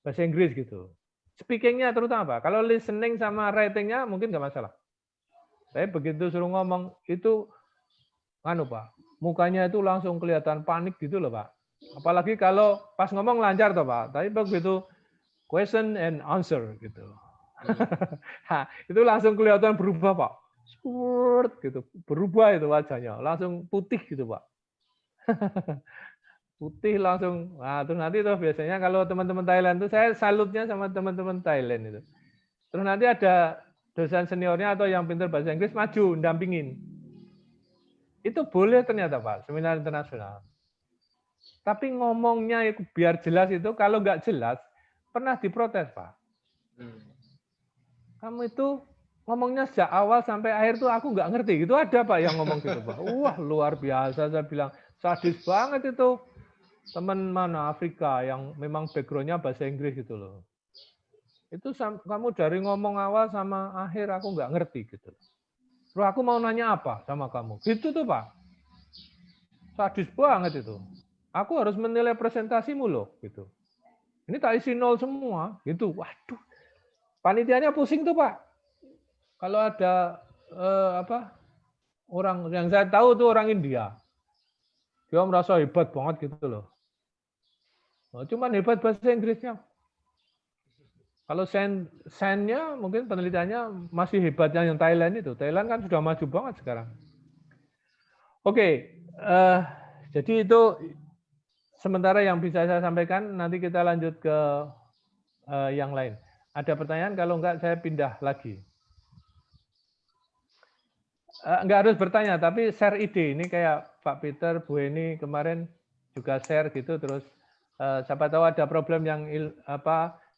bahasa Inggris gitu. Speaking-nya terutama Pak. Kalau listening sama writing-nya mungkin nggak masalah. Saya begitu suruh ngomong, itu Pak, mukanya itu langsung kelihatan panik gitu loh Pak. Apalagi kalau pas ngomong lancar toh Pak, tapi begitu question and answer gitu. Itu langsung kelihatan berubah Pak. Spurt gitu, berubah itu wajahnya, langsung putih gitu Pak. Putih langsung. Nah, terus nanti tuh biasanya kalau teman-teman Thailand tuh saya salutnya sama teman-teman Thailand itu. Terus nanti ada dosen seniornya atau yang pintar bahasa Inggris maju dampingin. Itu boleh ternyata Pak, seminar internasional. Tapi ngomongnya itu biar jelas itu, kalau nggak jelas pernah diprotes Pak. Kamu itu ngomongnya sejak awal sampai akhir tuh aku nggak ngerti. Itu ada Pak yang ngomong gitu Pak. Wah luar biasa, saya bilang sadis banget itu. Teman mana Afrika yang memang background-nya bahasa Inggris gitu loh. Itu kamu dari ngomong awal sama akhir aku nggak ngerti gitu. Terus aku mau nanya apa sama kamu? Gitu tuh Pak. Sadis banget itu. Aku harus menilai presentasimu loh gitu. Ini tak isi 0 semua gitu. Waduh. Panitianya pusing tuh Pak. Kalau ada orang yang saya tahu tuh orang India. Dia merasa hebat banget gitu loh. Nah, cuman hebat bahasa Inggrisnya. Kalau sainnya mungkin penelitiannya masih hebatnya yang Thailand itu. Thailand kan sudah maju banget sekarang. Oke, jadi itu sementara yang bisa saya sampaikan. Nanti kita lanjut ke yang lain. Ada pertanyaan? Kalau enggak saya pindah lagi. Enggak harus bertanya, tapi share ide. Ini kayak Pak Peter, Bu Eni kemarin juga share gitu. Terus siapa tahu ada problem yang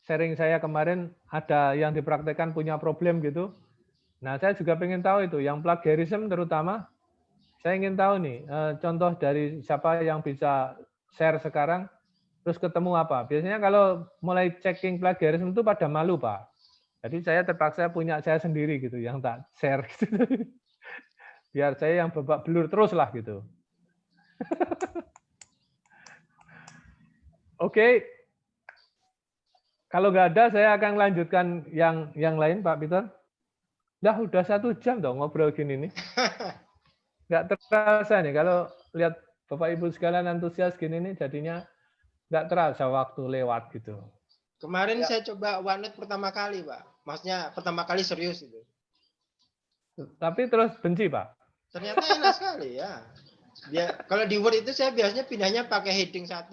sharing saya kemarin ada yang dipraktekkan punya problem gitu. Nah saya juga pengen tahu itu yang plagiarism terutama. Saya ingin tahu nih contoh dari siapa yang bisa share sekarang. Terus ketemu apa? Biasanya kalau mulai checking plagiarism itu pada malu Pak. Jadi saya terpaksa punya saya sendiri gitu yang tak share. Gitu. Biar saya yang babak belur terus lah gitu. Oke. Kalau nggak ada, saya akan lanjutkan yang lain, Pak Peter. Udah 1 jam dong ngobrol gini nih. Nggak terasa nih, kalau lihat Bapak Ibu sekalian antusias gini nih, jadinya nggak terasa waktu lewat gitu. Kemarin saya coba OneNote pertama kali, Pak. Maksudnya pertama kali serius itu. Tapi terus benci, Pak. Ternyata enak sekali ya. Kalau di Word itu saya biasanya pindahnya pakai heading 1.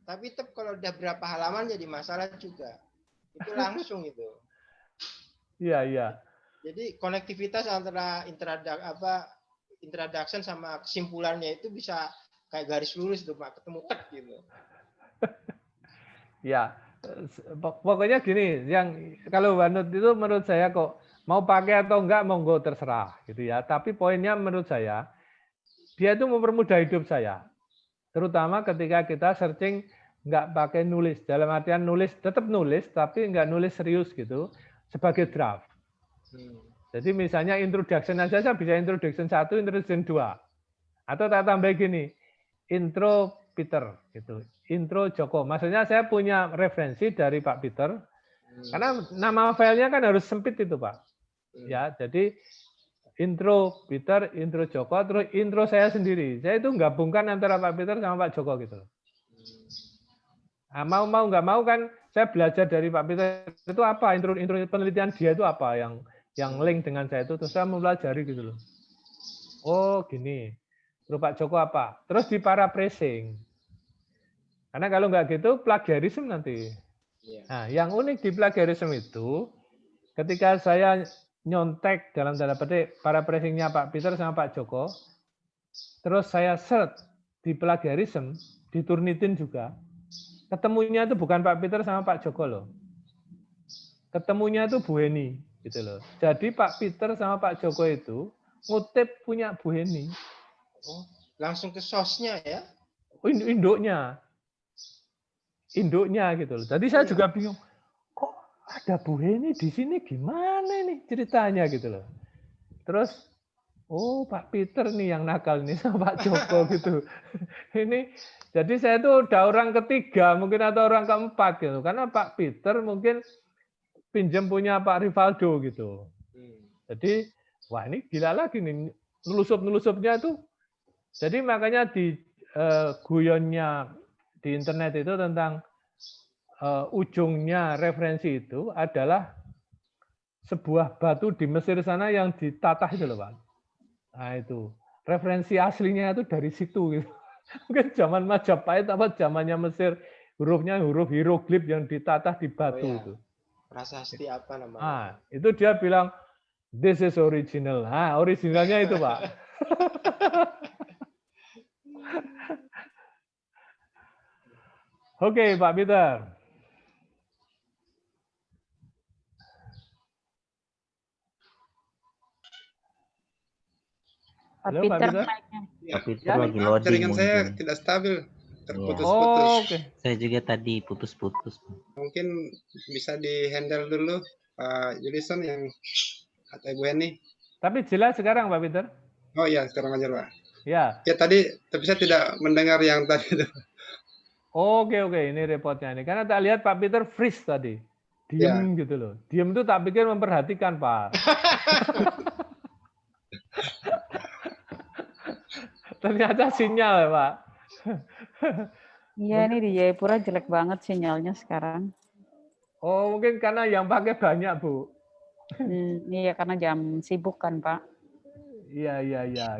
Tapi tetap kalau udah berapa halaman jadi masalah juga. Itu langsung itu. Iya. Jadi konektivitas antara introduction sama kesimpulannya itu bisa kayak garis lurus tuh Pak, ketemu tek gitu. Ya, pokoknya gini, yang kalau OneNote itu menurut saya kok mau pakai atau enggak monggo terserah gitu ya. Tapi poinnya menurut saya dia itu mempermudah hidup saya. Terutama ketika kita searching nggak pakai nulis, dalam artian nulis tetap nulis tapi nggak nulis serius gitu sebagai draft. Jadi misalnya introduction aja saya bisa introduction 1, introduction 2. Atau tak tambah gini, intro Peter gitu, intro Joko. Maksudnya saya punya referensi dari Pak Peter. Karena nama filenya kan harus sempit itu, Pak. Ya, jadi intro Peter, intro Joko, terus intro saya sendiri. Saya itu gabungkan antara Pak Peter sama Pak Joko gitu. Nah, mau nggak mau kan saya belajar dari Pak Peter itu apa, intro penelitian dia itu apa yang link dengan saya itu, terus saya mempelajari gitu loh. Oh gini, terus Pak Joko apa? Terus di paraphrasing. Karena kalau nggak gitu plagiarisme nanti. Nah, yang unik di plagiarisme itu, ketika saya nyontek dalam tanda petik paraphrasingnya Pak Peter sama Pak Joko, terus saya search di plagiarisme, di Turnitin juga, ketemunya itu bukan Pak Peter sama Pak Joko loh. Ketemunya itu Bu Heni gitu loh. Jadi Pak Peter sama Pak Joko itu ngutip punya Bu Heni. Oh, langsung ke sosnya ya? Oh, induknya gitu loh. Tadi saya juga bingung, kok ada Bu Heni di sini, gimana nih ceritanya gitu loh. Terus, oh Pak Peter nih yang nakal nih sama Pak Joko gitu. Ini, jadi saya tuh udah orang ketiga mungkin atau orang keempat gitu. Karena Pak Peter mungkin pinjam punya Pak Rivaldo gitu. Jadi, wah ini gila lagi nih, nelusup-nelusupnya tuh. Jadi makanya di guyonnya di internet itu tentang ujungnya referensi itu adalah sebuah batu di Mesir sana yang ditatah itu loh Pak. Nah itu referensi aslinya itu dari situ gitu. Mungkin zaman Majapahit apa zamannya Mesir, hurufnya huruf hieroglif yang ditatah di batu itu. Prasasti apa namanya? Ah, itu dia bilang this is original. Ah, originalnya itu Pak. Oke, Pak Peter. Halo, Pak Peter. Pak Peter lagi loading Jaringan saya mungkin. tidak stabil, terputus-putus. Oh, oke. Saya juga tadi putus-putus. Mungkin bisa di-handle dulu Pak Julison yang atau Ibu Heni. Tapi jelas sekarang Pak Peter? Oh iya, sekarang aja Pak. Ya. Ya tadi, tapi saya tidak mendengar yang tadi itu. Oke, ini repotnya ini. Karena tak lihat Pak Peter freeze tadi. Diem gitu loh. Diem itu tak pikir memperhatikan Pak. Ternyata sinyal ya Pak. Iya, ini di Jayapura jelek banget sinyalnya sekarang. Oh, mungkin karena yang pakai banyak, Bu. Iya, karena jam sibuk kan, Pak. Iya.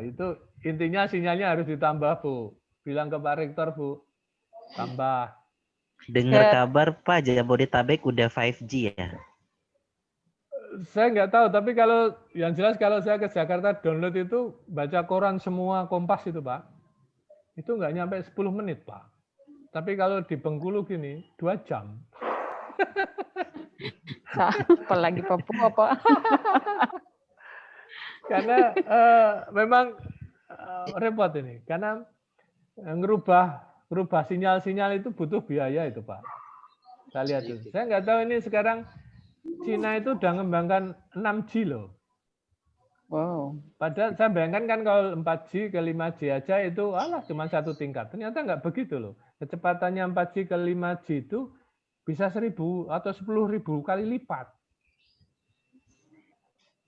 Itu intinya sinyalnya harus ditambah, Bu. Bilang ke Pak Rektor, Bu. Tambah. Dengar kabar Pak, Jabodetabek udah 5G ya? Saya nggak tahu, tapi kalau yang jelas kalau saya ke Jakarta download itu baca koran semua Kompas itu, Pak. Itu nggak nyampe 10 menit, Pak. Tapi kalau di Bengkulu gini, 2 jam. Apalagi Papua, Pak. Karena memang repot ini. Karena ngerubah sinyal-sinyal itu butuh biaya itu, Pak. Saya lihat itu. Saya nggak tahu ini sekarang Cina itu udah mengembangkan 6G loh. Wow. Padahal saya bayangkan kan kalau 4G ke 5G aja itu cuma satu tingkat. Ternyata nggak begitu loh. Kecepatannya 4G ke 5G itu bisa 1.000 atau 10.000 kali lipat.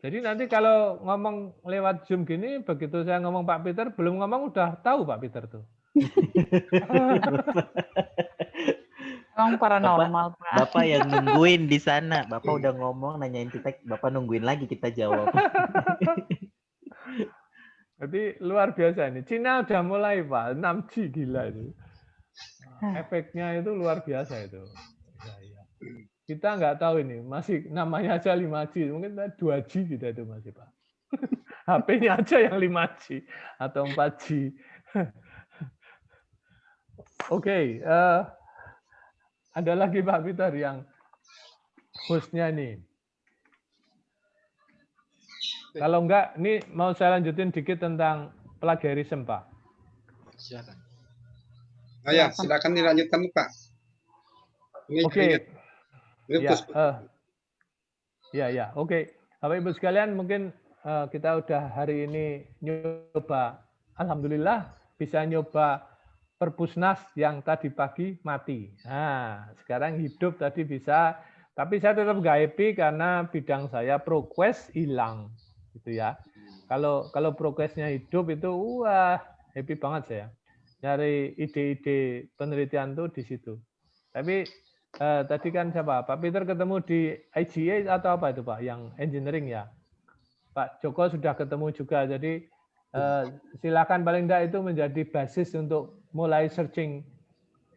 Jadi nanti kalau ngomong lewat Zoom gini, begitu saya ngomong Pak Peter, belum ngomong udah tahu Pak Peter tuh. Emang paranormal, Pak. Bapak yang nungguin di sana. Bapak udah ngomong, nanyain kita, Bapak nungguin lagi kita jawab. Jadi luar biasa ini. Cina udah mulai Pak, 6G gila itu. Efeknya itu luar biasa itu. Ya. Kita nggak tahu ini, masih namanya aja 5G, mungkin 2G kita itu masih Pak. HP-nya aja yang 5G atau 4G. Oke, ada lagi Pak Peter yang hostnya nih. Kalau enggak, ini mau saya lanjutin dikit tentang plagiarisme, Pak. Silakan. Oh ya, silakan dilanjutkan Pak. Oke. Ya, oke. Bapak Ibu sekalian, mungkin kita udah hari ini nyoba, alhamdulillah bisa nyoba Perpusnas yang tadi pagi mati. Nah, sekarang hidup tadi bisa, tapi saya tetap nggak happy karena bidang saya ProQuest hilang, gitu ya. Kalau ProQuestnya hidup itu, wah happy banget saya. Nyari ide-ide penelitian tuh di situ. Tapi tadi kan siapa? Pak Peter ketemu di IGA atau apa itu Pak? Yang engineering ya. Pak Joko sudah ketemu juga. Jadi silakan paling tidak itu menjadi basis untuk mulai searching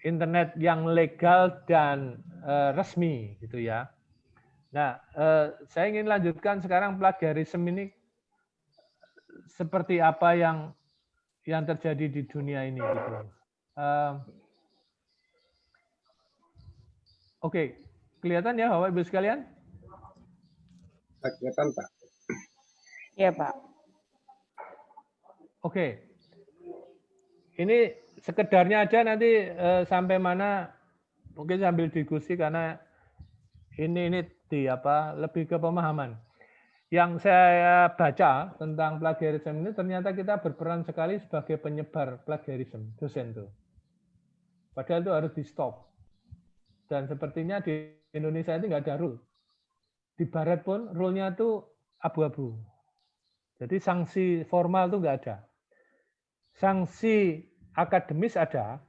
internet yang legal dan resmi gitu ya. Nah, saya ingin lanjutkan sekarang plagiarisme ini seperti apa yang terjadi di dunia ini gitu. Oke, kelihatan ya Bapak Ibu sekalian? Kelihatan Pak. Iya, Pak. Oke. Ini sekedarnya aja nanti sampai mana mungkin sambil diskusi karena ini lebih ke pemahaman. Yang saya baca tentang plagiarisme ini ternyata kita berperan sekali sebagai penyebar plagiarisme, dosen tuh. Padahal itu harus di stop. Dan sepertinya di Indonesia itu nggak ada rule. Di Barat pun rule-nya itu abu-abu. Jadi sanksi formal itu nggak ada. Sanksi akademis ada,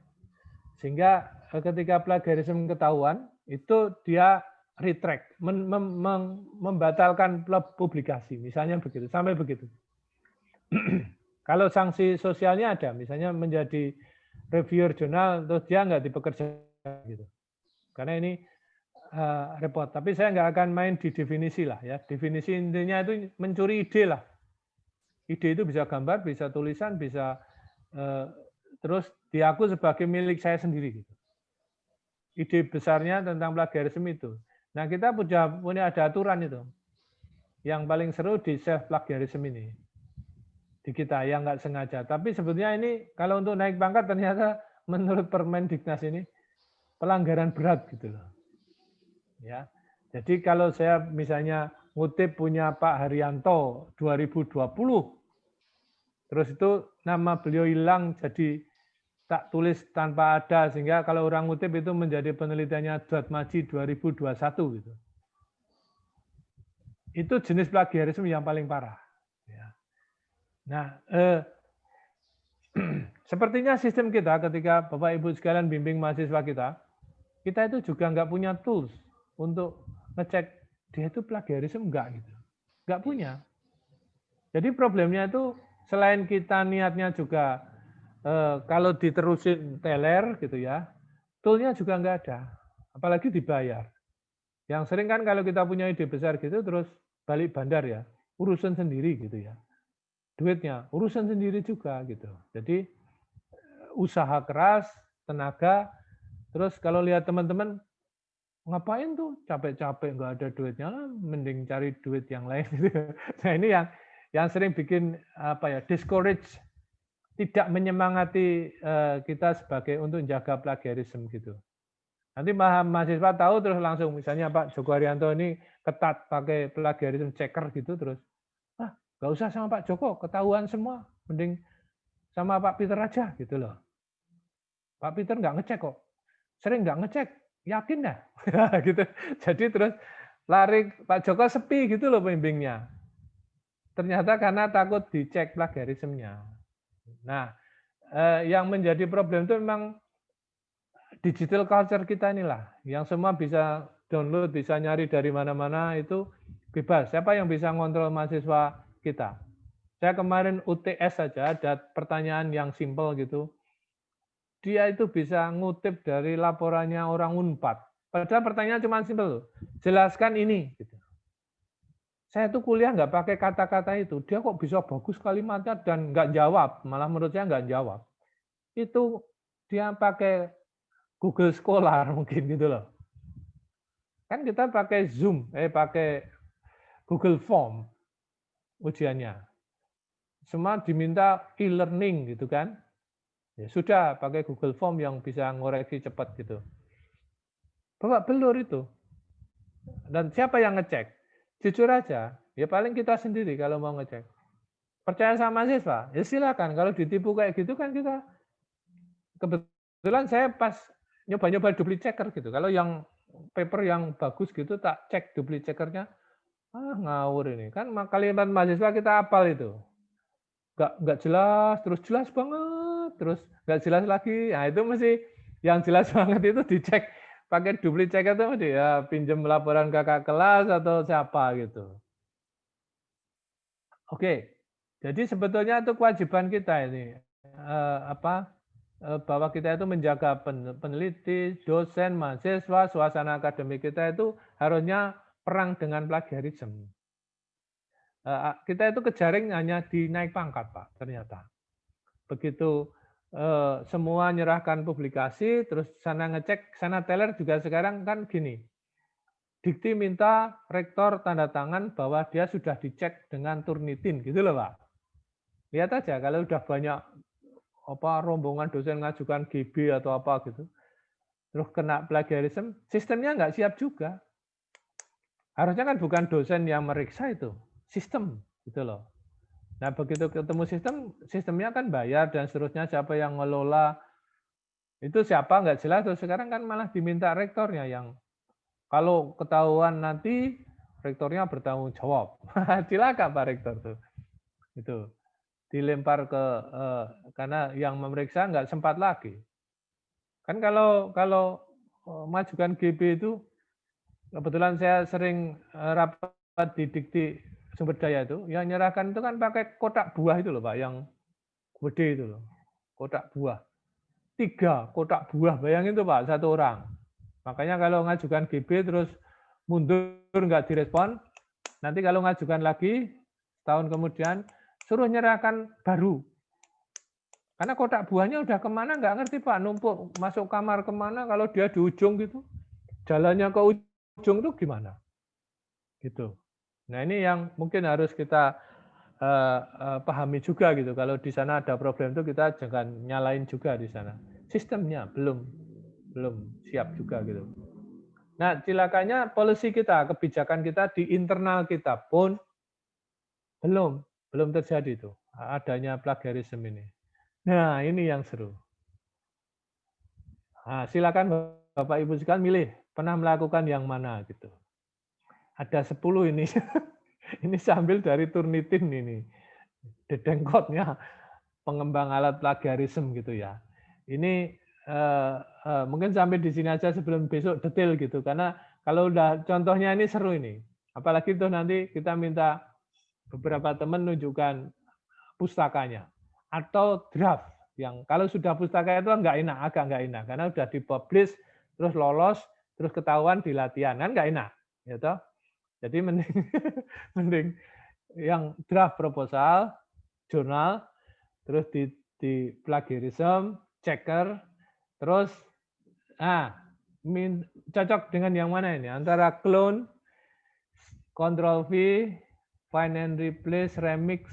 sehingga ketika plagiarisme ketahuan, itu dia retract, membatalkan publikasi, misalnya begitu, sampai begitu. Kalau sanksi sosialnya ada, misalnya menjadi reviewer jurnal, terus dia nggak dipekerjakan gitu. Karena ini repot. Tapi saya nggak akan main di definisi lah ya. Definisi intinya itu mencuri ide lah. Ide itu bisa gambar, bisa tulisan, bisa terus diaku sebagai milik saya sendiri gitu. Ide besarnya tentang plagiarisme itu. Nah, kita punya ada aturan itu. Yang paling seru di self plagiarisme ini. Di kita yang nggak sengaja. Tapi sebetulnya ini kalau untuk naik pangkat ternyata menurut Permendiknas ini pelanggaran berat gitu loh. Ya. Jadi kalau saya misalnya ngutip punya Pak Haryanto 2020, terus itu nama beliau hilang jadi tak tulis tanpa ada, sehingga kalau orang ngutip itu menjadi penelitiannya Dratmaji 2021 gitu. Itu jenis plagiarisme yang paling parah. Nah, sepertinya sistem kita ketika Bapak Ibu sekalian bimbing mahasiswa kita itu juga nggak punya tools untuk ngecek dia itu plagiarisme enggak gitu. Nggak punya. Jadi problemnya itu selain kita niatnya juga kalau diterusin teler gitu ya, toolnya juga nggak ada, apalagi dibayar. Yang sering kan kalau kita punya ide besar gitu terus balik bandar ya, urusan sendiri gitu ya. Duitnya urusan sendiri juga gitu. Jadi usaha keras, tenaga, terus kalau lihat teman-teman ngapain tuh capek-capek nggak ada duitnya, mending cari duit yang lain gitu. Nah ini yang sering bikin discourage, tidak menyemangati kita sebagai untuk menjaga plagiarisme gitu. Nanti mahasiswa tahu terus langsung misalnya Pak Joko Haryanto ini ketat pakai plagiarisme checker gitu terus nggak usah sama Pak Joko, ketahuan semua, mending sama Pak Peter aja gitu loh. Pak Peter nggak ngecek kok, sering nggak ngecek, yakin dah, gitu. Jadi terus lari Pak Joko sepi gitu loh pembimbingnya. Ternyata karena takut dicek plagiarismenya. Nah, yang menjadi problem itu memang digital culture kita inilah, yang semua bisa download, bisa nyari dari mana-mana itu bebas. Siapa yang bisa ngontrol mahasiswa kita? Saya kemarin UTS saja ada pertanyaan yang simpel gitu. Dia itu bisa ngutip dari laporannya orang Unpad. Padahal pertanyaan cuma simpel, jelaskan ini. Gitu. Saya tuh kuliah nggak pakai kata-kata itu. Dia kok bisa bagus kalimatnya dan nggak jawab. Malah menurut saya nggak jawab. Itu dia pakai Google Scholar mungkin gitu loh. Kan kita pakai Zoom, pakai Google Form ujiannya. Semua diminta e-learning gitu kan. Ya sudah pakai Google Form yang bisa ngoreksi cepat gitu. Bapak belur itu. Dan siapa yang ngecek? Jujur aja, ya paling kita sendiri kalau mau ngecek. Percaya sama mahasiswa? Ya silakan. Kalau ditipu kayak gitu kan kita kebetulan saya pas nyoba-nyoba duplicate checker gitu. Kalau yang paper yang bagus gitu tak cek duplicate checkernya, ngawur ini. Kan kalimat mahasiswa kita hafal itu. Nggak jelas, terus jelas banget, terus nggak jelas lagi. Nah itu mesti yang jelas banget itu dicek pakai duplicate checker itu ya pinjam laporan kakak kelas atau siapa gitu. Oke, jadi sebetulnya itu kewajiban kita ini bahwa kita itu menjaga peneliti, dosen, mahasiswa, suasana akademik kita itu harusnya perang dengan plagiarisme. Kita itu kejaring hanya di naik pangkat, Pak, ternyata. Begitu semua nyerahkan publikasi, terus sana ngecek, sana teler juga sekarang kan gini. Dikti minta rektor tanda tangan bahwa dia sudah dicek dengan Turnitin, gitu loh Pak. Lihat aja kalau udah banyak rombongan dosen ngajukan GB atau apa gitu, terus kena plagiarisme, sistemnya nggak siap juga. Harusnya kan bukan dosen yang meriksa itu, sistem gitu loh. Nah begitu ketemu sistemnya kan bayar dan seterusnya, siapa yang ngelola itu siapa nggak jelas. Terus sekarang kan malah diminta rektornya yang kalau ketahuan nanti rektornya bertanggung jawab. Cilaka Pak Rektor tuh. Itu dilempar ke karena yang memeriksa nggak sempat lagi. Kan kalau majukan GB itu kebetulan saya sering rapat di Dikti Sumber Daya itu, yang nyerahkan itu kan pakai kotak buah itu loh Pak, yang gede itu loh, kotak buah. 3 kotak buah, bayangin tuh Pak, 1 orang. Makanya kalau ngajukan GB terus mundur nggak direspon, nanti kalau ngajukan lagi tahun kemudian suruh nyerahkan baru. Karena kotak buahnya udah kemana nggak ngerti Pak, numpuk masuk kamar kemana, kalau dia di ujung gitu, jalannya ke ujung itu gimana? Gitu. Nah ini yang mungkin harus kita pahami juga gitu. Kalau di sana ada problem itu kita jangan nyalain juga di sana. Sistemnya belum siap juga gitu. Nah, cilakanya policy kita, kebijakan kita di internal kita pun belum terjadi itu adanya plagiarisme ini. Nah, ini yang seru. Nah, silakan Bapak Ibu sekalian milih pernah melakukan yang mana gitu. Ada 10 ini. Ini sambil dari Turnitin ini. Dedengkotnya pengembang alat plagiarisme gitu ya. Ini mungkin sampai di sini aja sebelum besok detail gitu, karena kalau udah contohnya ini seru ini, apalagi tuh nanti kita minta beberapa teman menunjukkan pustakanya atau draft yang kalau sudah pustaka itu agak nggak enak karena udah dipublish terus lolos terus ketahuan di latihan kan nggak enak gitu. Jadi mending yang draft proposal jurnal terus di plagiarism checker. Terus, cocok dengan yang mana ini? Antara clone, Ctrl V, find and replace, remix,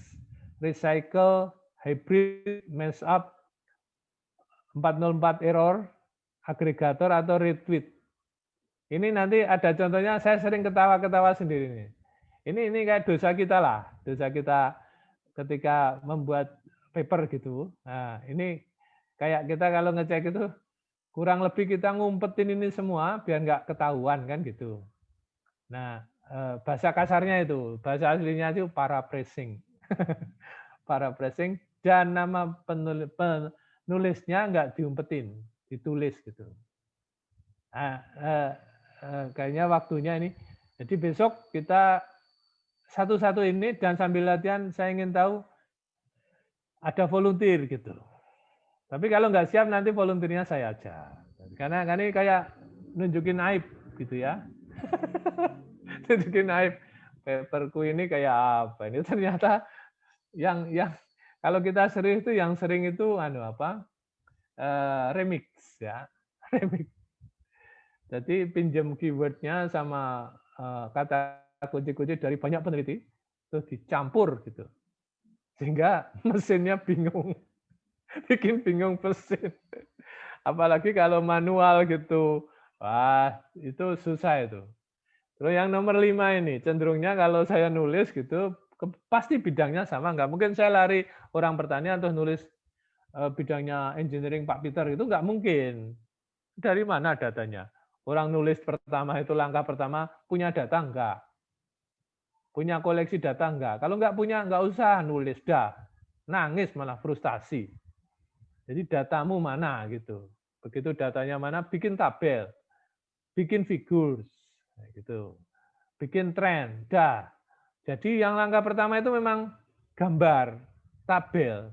recycle, hybrid, mashup, 404 error, agregator atau retweet. Ini nanti ada contohnya. Saya sering ketawa-ketawa sendiri nih. Ini kayak dosa kita lah, dosa kita ketika membuat paper gitu. Nah, ini kayak kita kalau ngecek itu kurang lebih kita ngumpetin ini semua biar nggak ketahuan kan gitu. Nah, bahasa kasarnya itu, bahasa aslinya itu paraphrasing. Paraphrasing dan nama penulisnya nggak diumpetin, ditulis gitu. Nah, kayaknya waktunya ini. Jadi besok kita satu-satu ini dan sambil latihan saya ingin tahu ada volunteer gitu. Tapi kalau nggak siap nanti volunteernya saya aja. Karena ini kayak nunjukin aib gitu ya. Nunjukin aib. Paperku ini kayak apa? Ini ternyata yang kalau kita sering itu yang sering itu remix ya. Remix. Jadi pinjam keywordnya sama kata kunci-kunci dari banyak peneliti terus dicampur gitu. Sehingga mesinnya bingung. Bikin bingung mesin. Apalagi kalau manual gitu. Wah, itu susah itu. Terus yang nomor 5 ini, cenderungnya kalau saya nulis gitu, pasti bidangnya sama. Nggak mungkin saya lari orang pertanian terus nulis bidangnya engineering Pak Peter, itu nggak mungkin. Dari mana datanya? Orang nulis pertama itu langkah pertama, punya data enggak? Punya koleksi data enggak? Kalau nggak punya, nggak usah nulis dah. Nangis malah frustasi. Jadi datamu mana gitu. Begitu datanya mana, bikin tabel, bikin figures, gitu, bikin tren, dah. Jadi yang langkah pertama itu memang gambar, tabel.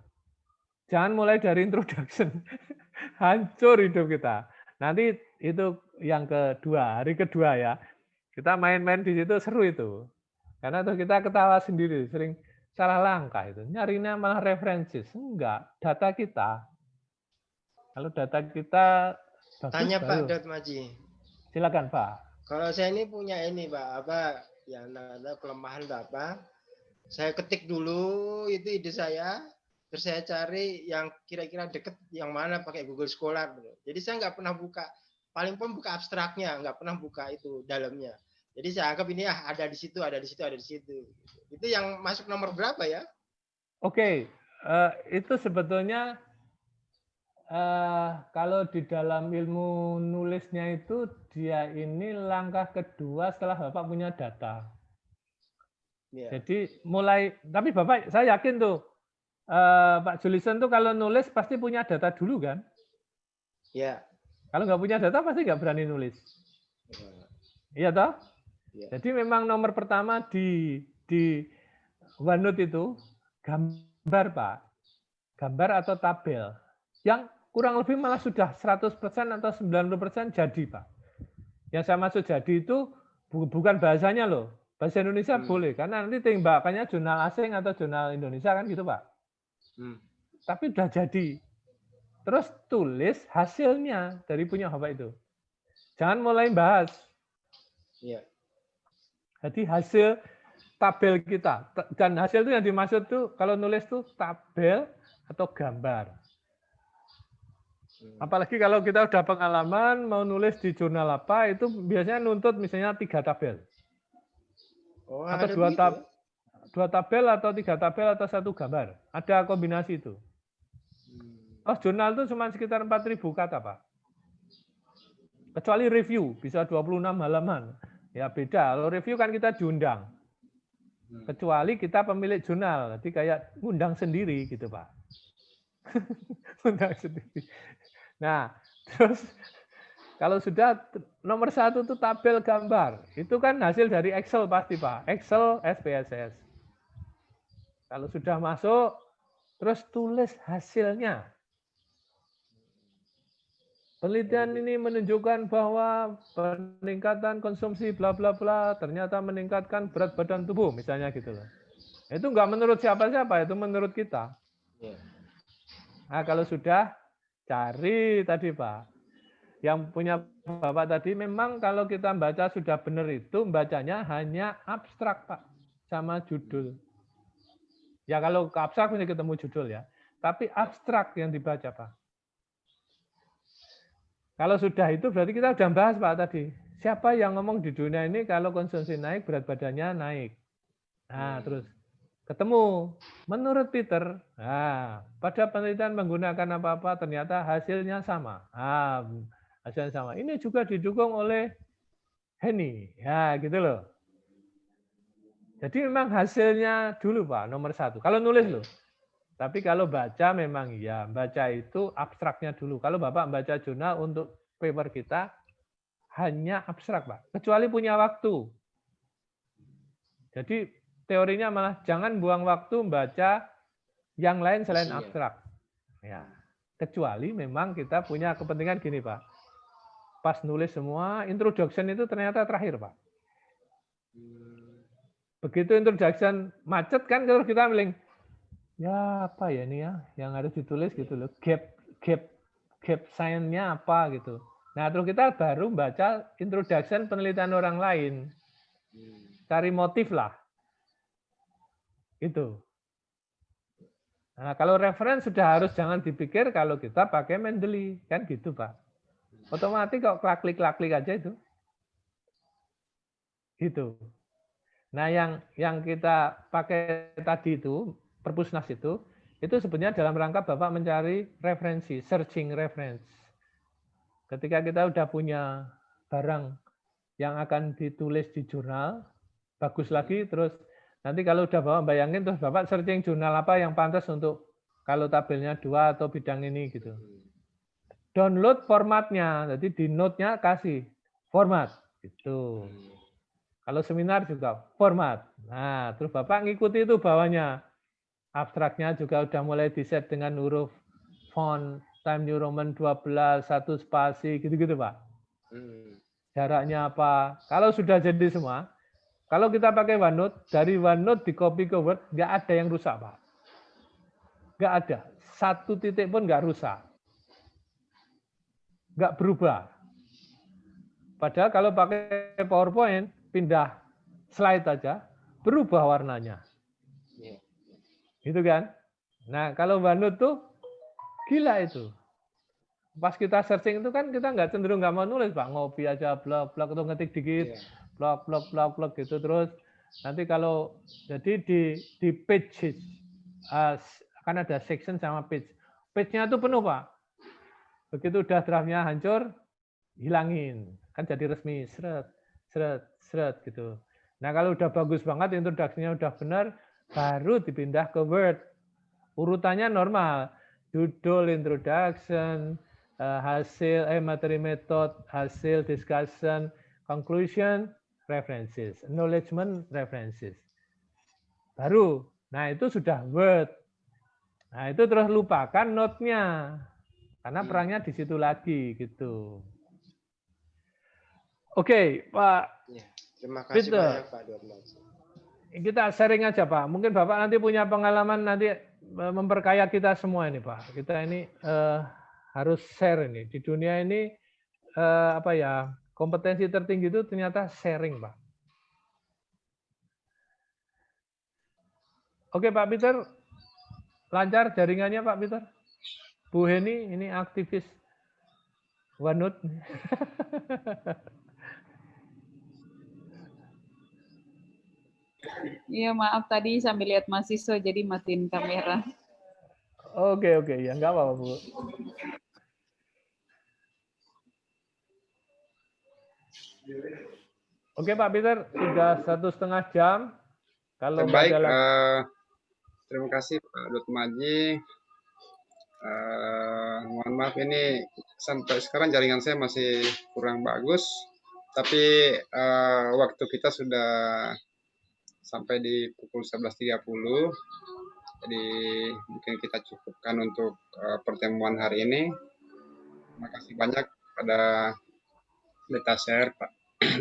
Jangan mulai dari introduction, hancur hidup kita. Nanti itu yang kedua, hari kedua ya, kita main-main di situ seru itu. Karena tuh kita ketawa sendiri, sering salah langkah itu. Nyarinya malah referensi, enggak, data kita. Kalau data kita bagus, Tanya baru. Pak Dot Maji. Silakan Pak. Kalau saya ini punya ini Pak, apa yang ada kelemahan apa? Saya ketik dulu itu ide saya, terus saya cari yang kira-kira deket yang mana pakai Google Scholar. Jadi saya nggak pernah buka, paling pun buka abstraknya, nggak pernah buka itu dalamnya. Jadi saya anggap ini ya ada di situ, ada di situ, ada di situ. Itu yang masuk nomor berapa ya? Oke, itu sebetulnya kalau di dalam ilmu nulisnya itu dia ini langkah kedua setelah Bapak punya data. Ya. Jadi mulai, tapi Bapak saya yakin tuh Pak Julison tuh kalau nulis pasti punya data dulu kan? Ya. Kalau nggak punya data pasti nggak berani nulis. Iya toh? Ya. Jadi memang nomor pertama di OneNote itu gambar Pak, gambar atau tabel yang kurang lebih malah sudah 100% atau 90% jadi Pak. Yang saya maksud jadi itu bukan bahasanya loh, bahasa Indonesia boleh karena nanti tembakannya jurnal asing atau jurnal Indonesia kan gitu Pak. Tapi udah jadi. Terus tulis hasilnya dari punya Bapak itu. Jangan mulai bahas. Iya. Jadi hasil tabel kita. Dan hasil itu yang dimaksud tuh kalau nulis tuh tabel atau gambar. Apalagi kalau kita udah pengalaman mau nulis di jurnal apa itu biasanya nuntut misalnya 3 tabel. Oh, atau ada 2 tabel atau 3 tabel atau 1 gambar. Ada kombinasi itu. Oh, jurnal itu cuma sekitar 4.000 kata, Pak. Kecuali review, bisa 26 halaman. Ya beda, kalau review kan kita diundang. Kecuali kita pemilik jurnal, jadi kayak ngundang sendiri gitu, Pak. Ngundang sendiri. Nah, terus kalau sudah nomor 1 itu tabel gambar, itu kan hasil dari Excel pasti, Pak. Excel, SPSS. Kalau sudah masuk, terus tulis hasilnya. Penelitian ini menunjukkan bahwa peningkatan konsumsi bla bla bla ternyata meningkatkan berat badan tubuh, misalnya gitu loh. Itu enggak menurut siapa-siapa, itu menurut kita. Nah, kalau sudah cari tadi Pak, yang punya Bapak tadi memang kalau kita baca sudah benar itu bacanya hanya abstrak Pak, sama judul. Ya kalau ke abstrak mesti ketemu judul ya, tapi abstrak yang dibaca Pak. Kalau sudah itu berarti kita sudah bahas Pak tadi. Siapa yang ngomong di dunia ini kalau konsumsi naik berat badannya naik. Nah, terus ketemu menurut Peter, nah, pada penelitian menggunakan apa-apa ternyata hasilnya sama. Nah, hasilnya sama. Ini juga didukung oleh Henny. Ya, gitu loh. Jadi memang hasilnya dulu Pak, nomor 1. Kalau nulis loh. Tapi kalau baca memang ya, baca itu abstraknya dulu. Kalau Bapak baca jurnal untuk paper kita, hanya abstrak Pak. Kecuali punya waktu. Jadi teorinya malah jangan buang waktu baca yang lain selain abstrak. Ya. Kecuali memang kita punya kepentingan gini Pak. Pas nulis semua, introduction itu ternyata terakhir Pak. Begitu introduction macet kan terus kita miling, ya apa ya ini ya yang harus ditulis gitu loh, gap sign-nya apa gitu. Nah terus kita baru baca introduction penelitian orang lain, cari motif lah itu. Nah kalau reference sudah harus jangan dipikir kalau kita pakai Mendeley kan gitu Pak, otomatis kok klik aja itu gitu. Nah yang kita pakai tadi itu Perpusnas itu sebenarnya dalam rangka Bapak mencari referensi, searching reference. Ketika kita udah punya barang yang akan ditulis di jurnal, bagus lagi, terus nanti kalau udah Bapak bayangin, terus Bapak searching jurnal apa yang pantas untuk kalau tabelnya 2 atau bidang ini gitu. Download formatnya, jadi di note-nya kasih format, gitu. Kalau seminar juga format. Nah, terus Bapak ngikuti itu bawahnya. Abstraknya juga udah mulai di-set dengan huruf font, Times New Roman 12, 1 spasi, gitu-gitu Pak. Jaraknya apa. Kalau sudah jadi semua, kalau kita pakai OneNote, dari OneNote di copy ke Word, nggak ada yang rusak Pak. Nggak ada. 1 titik pun nggak rusak. nggak berubah. Padahal kalau pakai PowerPoint, pindah slide aja, berubah warnanya. Iya. Gitu kan? Nah, kalau OneNote tuh gila itu. Pas kita searching itu kan kita nggak cenderung nggak mau nulis, Pak. Ngopi aja, blok atau ngetik dikit, Iya. blok gitu terus. Nanti kalau jadi di pages kan ada section sama page. Page-nya tuh penuh, Pak. Begitu udah draftnya hancur, hilangin. Kan jadi resmi, seret gitu. Nah, kalau udah bagus banget, introduksinya udah benar, baru dipindah ke Word. Urutannya normal. Judul, introduction, hasil, materi metode, hasil, discussion, conclusion, references, acknowledgement, references. Baru, nah itu sudah Word. Nah itu terus lupakan note-nya. Karena perangnya di situ lagi gitu. Oke, Pak. Ya, terima kasih Peter. banyak Pak Dormas. Kita sharing aja Pak. Mungkin Bapak nanti punya pengalaman nanti memperkaya kita semua ini Pak. Kita ini harus share ini. Di dunia ini kompetensi tertinggi itu ternyata sharing Pak. Oke Pak Peter, lancar jaringannya Pak Peter. Bu Heni ini aktivis OneNote. Iya maaf tadi sambil lihat mahasiswa jadi matiin kamera. Oke, ya nggak apa-apa Bu. Oke Pak Peter, sudah 1,5 jam. Kalau Baik, ada terima kasih Pak Dr. Maji. Mohon maaf ini sampai sekarang jaringan saya masih kurang bagus, tapi waktu kita sudah sampai di pukul 11.30, jadi mungkin kita cukupkan untuk pertemuan hari ini. Terima kasih banyak pada Detaser Pak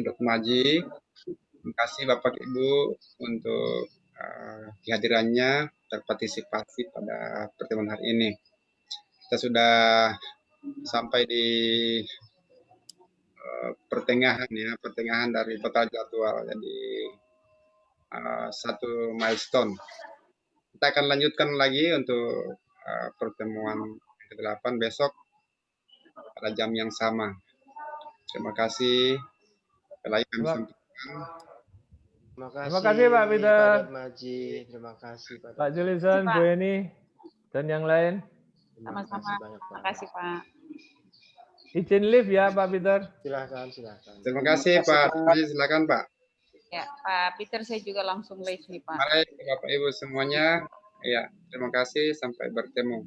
Dr. Maji. Terima kasih Bapak Ibu untuk kehadirannya terpartisipasi pada pertemuan hari ini. Kita sudah sampai di pertengahan dari total jadwal, jadi satu milestone. Kita akan lanjutkan lagi untuk pertemuan ke-8 besok pada jam yang sama. Terima kasih. Lagi kami sampaikan. Terima kasih Pak Peter. Pak Maji. Terima kasih Pak Julisan, Bu Eni, dan yang lain. Sama-sama. Terima kasih Pak. Izin live ya Pak Peter. Silakan. Terima kasih Pak. Silakan Pak. Ya Pak Peter saya juga langsung live nih Pak. Baik Bapak Ibu semuanya. Ya, terima kasih. Sampai bertemu.